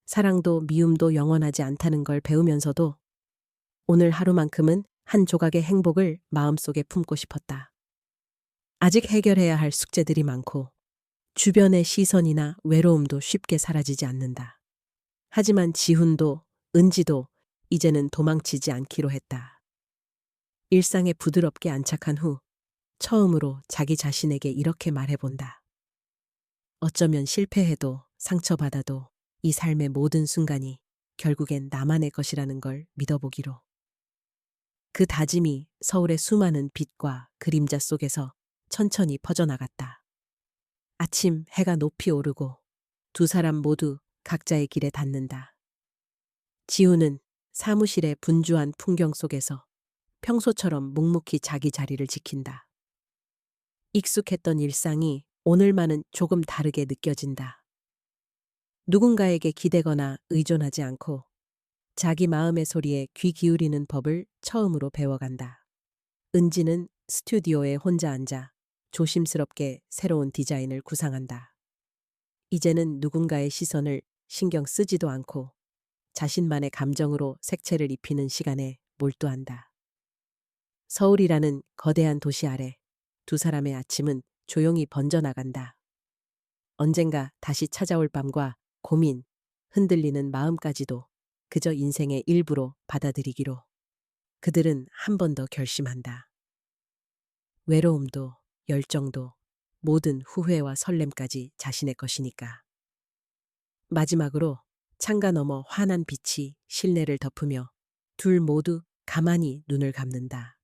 S1: 사랑도 미움도 영원하지 않다는 걸 배우면서도 오늘 하루만큼은 한 조각의 행복을 마음속에 품고 싶었다. 아직 해결해야 할 숙제들이 많고 주변의 시선이나 외로움도 쉽게 사라지지 않는다. 하지만 지훈도 은지도 이제는 도망치지 않기로 했다. 일상에 부드럽게 안착한 후 처음으로 자기 자신에게 이렇게 말해본다. 어쩌면 실패해도 상처받아도 이 삶의 모든 순간이 결국엔 나만의 것이라는 걸 믿어보기로. 그 다짐이 서울의 수많은 빛과 그림자 속에서 천천히 퍼져나갔다. 아침 해가 높이 오르고 두 사람 모두 각자의 길에 닿는다. 지우는 사무실의 분주한 풍경 속에서 평소처럼 묵묵히 자기 자리를 지킨다. 익숙했던 일상이 오늘만은 조금 다르게 느껴진다. 누군가에게 기대거나 의존하지 않고 자기 마음의 소리에 귀 기울이는 법을 처음으로 배워간다. 은지는 스튜디오에 혼자 앉아 조심스럽게 새로운 디자인을 구상한다. 이제는 누군가의 시선을 신경 쓰지도 않고 자신만의 감정으로 색채를 입히는 시간에 몰두한다. 서울이라는 거대한 도시 아래 두 사람의 아침은 조용히 번져나간다. 언젠가 다시 찾아올 밤과 고민, 흔들리는 마음까지도 그저 인생의 일부로 받아들이기로 그들은 한 번 더 결심한다. 외로움도 열정도 모든 후회와 설렘까지 자신의 것이니까. 마지막으로 창가 너머 환한 빛이 실내를 덮으며 둘 모두 가만히 눈을 감는다.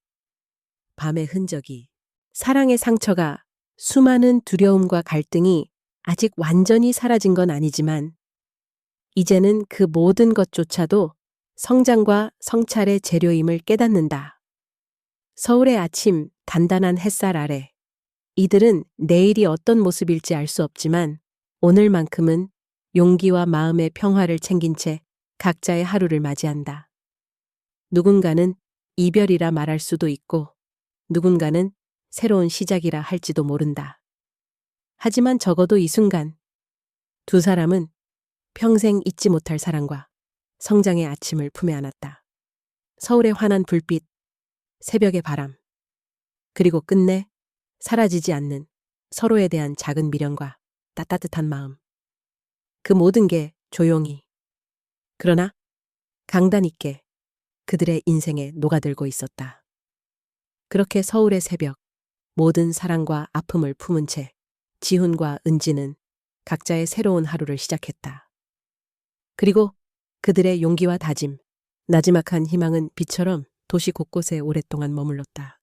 S1: 밤의 흔적이, 사랑의 상처가, 수많은 두려움과 갈등이 아직 완전히 사라진 건 아니지만 이제는 그 모든 것조차도 성장과 성찰의 재료임을 깨닫는다. 서울의 아침 단단한 햇살 아래 이들은 내일이 어떤 모습일지 알 수 없지만 오늘만큼은 용기와 마음의 평화를 챙긴 채 각자의 하루를 맞이한다. 누군가는 이별이라 말할 수도 있고 누군가는 새로운 시작이라 할지도 모른다. 하지만 적어도 이 순간 두 사람은 평생 잊지 못할 사랑과 성장의 아침을 품에 안았다. 서울의 환한 불빛, 새벽의 바람, 그리고 끝내 사라지지 않는 서로에 대한 작은 미련과 따뜻한 마음. 그 모든 게 조용히, 그러나 강단 있게 그들의 인생에 녹아들고 있었다. 그렇게 서울의 새벽, 모든 사랑과 아픔을 품은 채 지훈과 은지는 각자의 새로운 하루를 시작했다. 그리고 그들의 용기와 다짐, 나지막한 희망은 빛처럼 도시 곳곳에 오랫동안 머물렀다.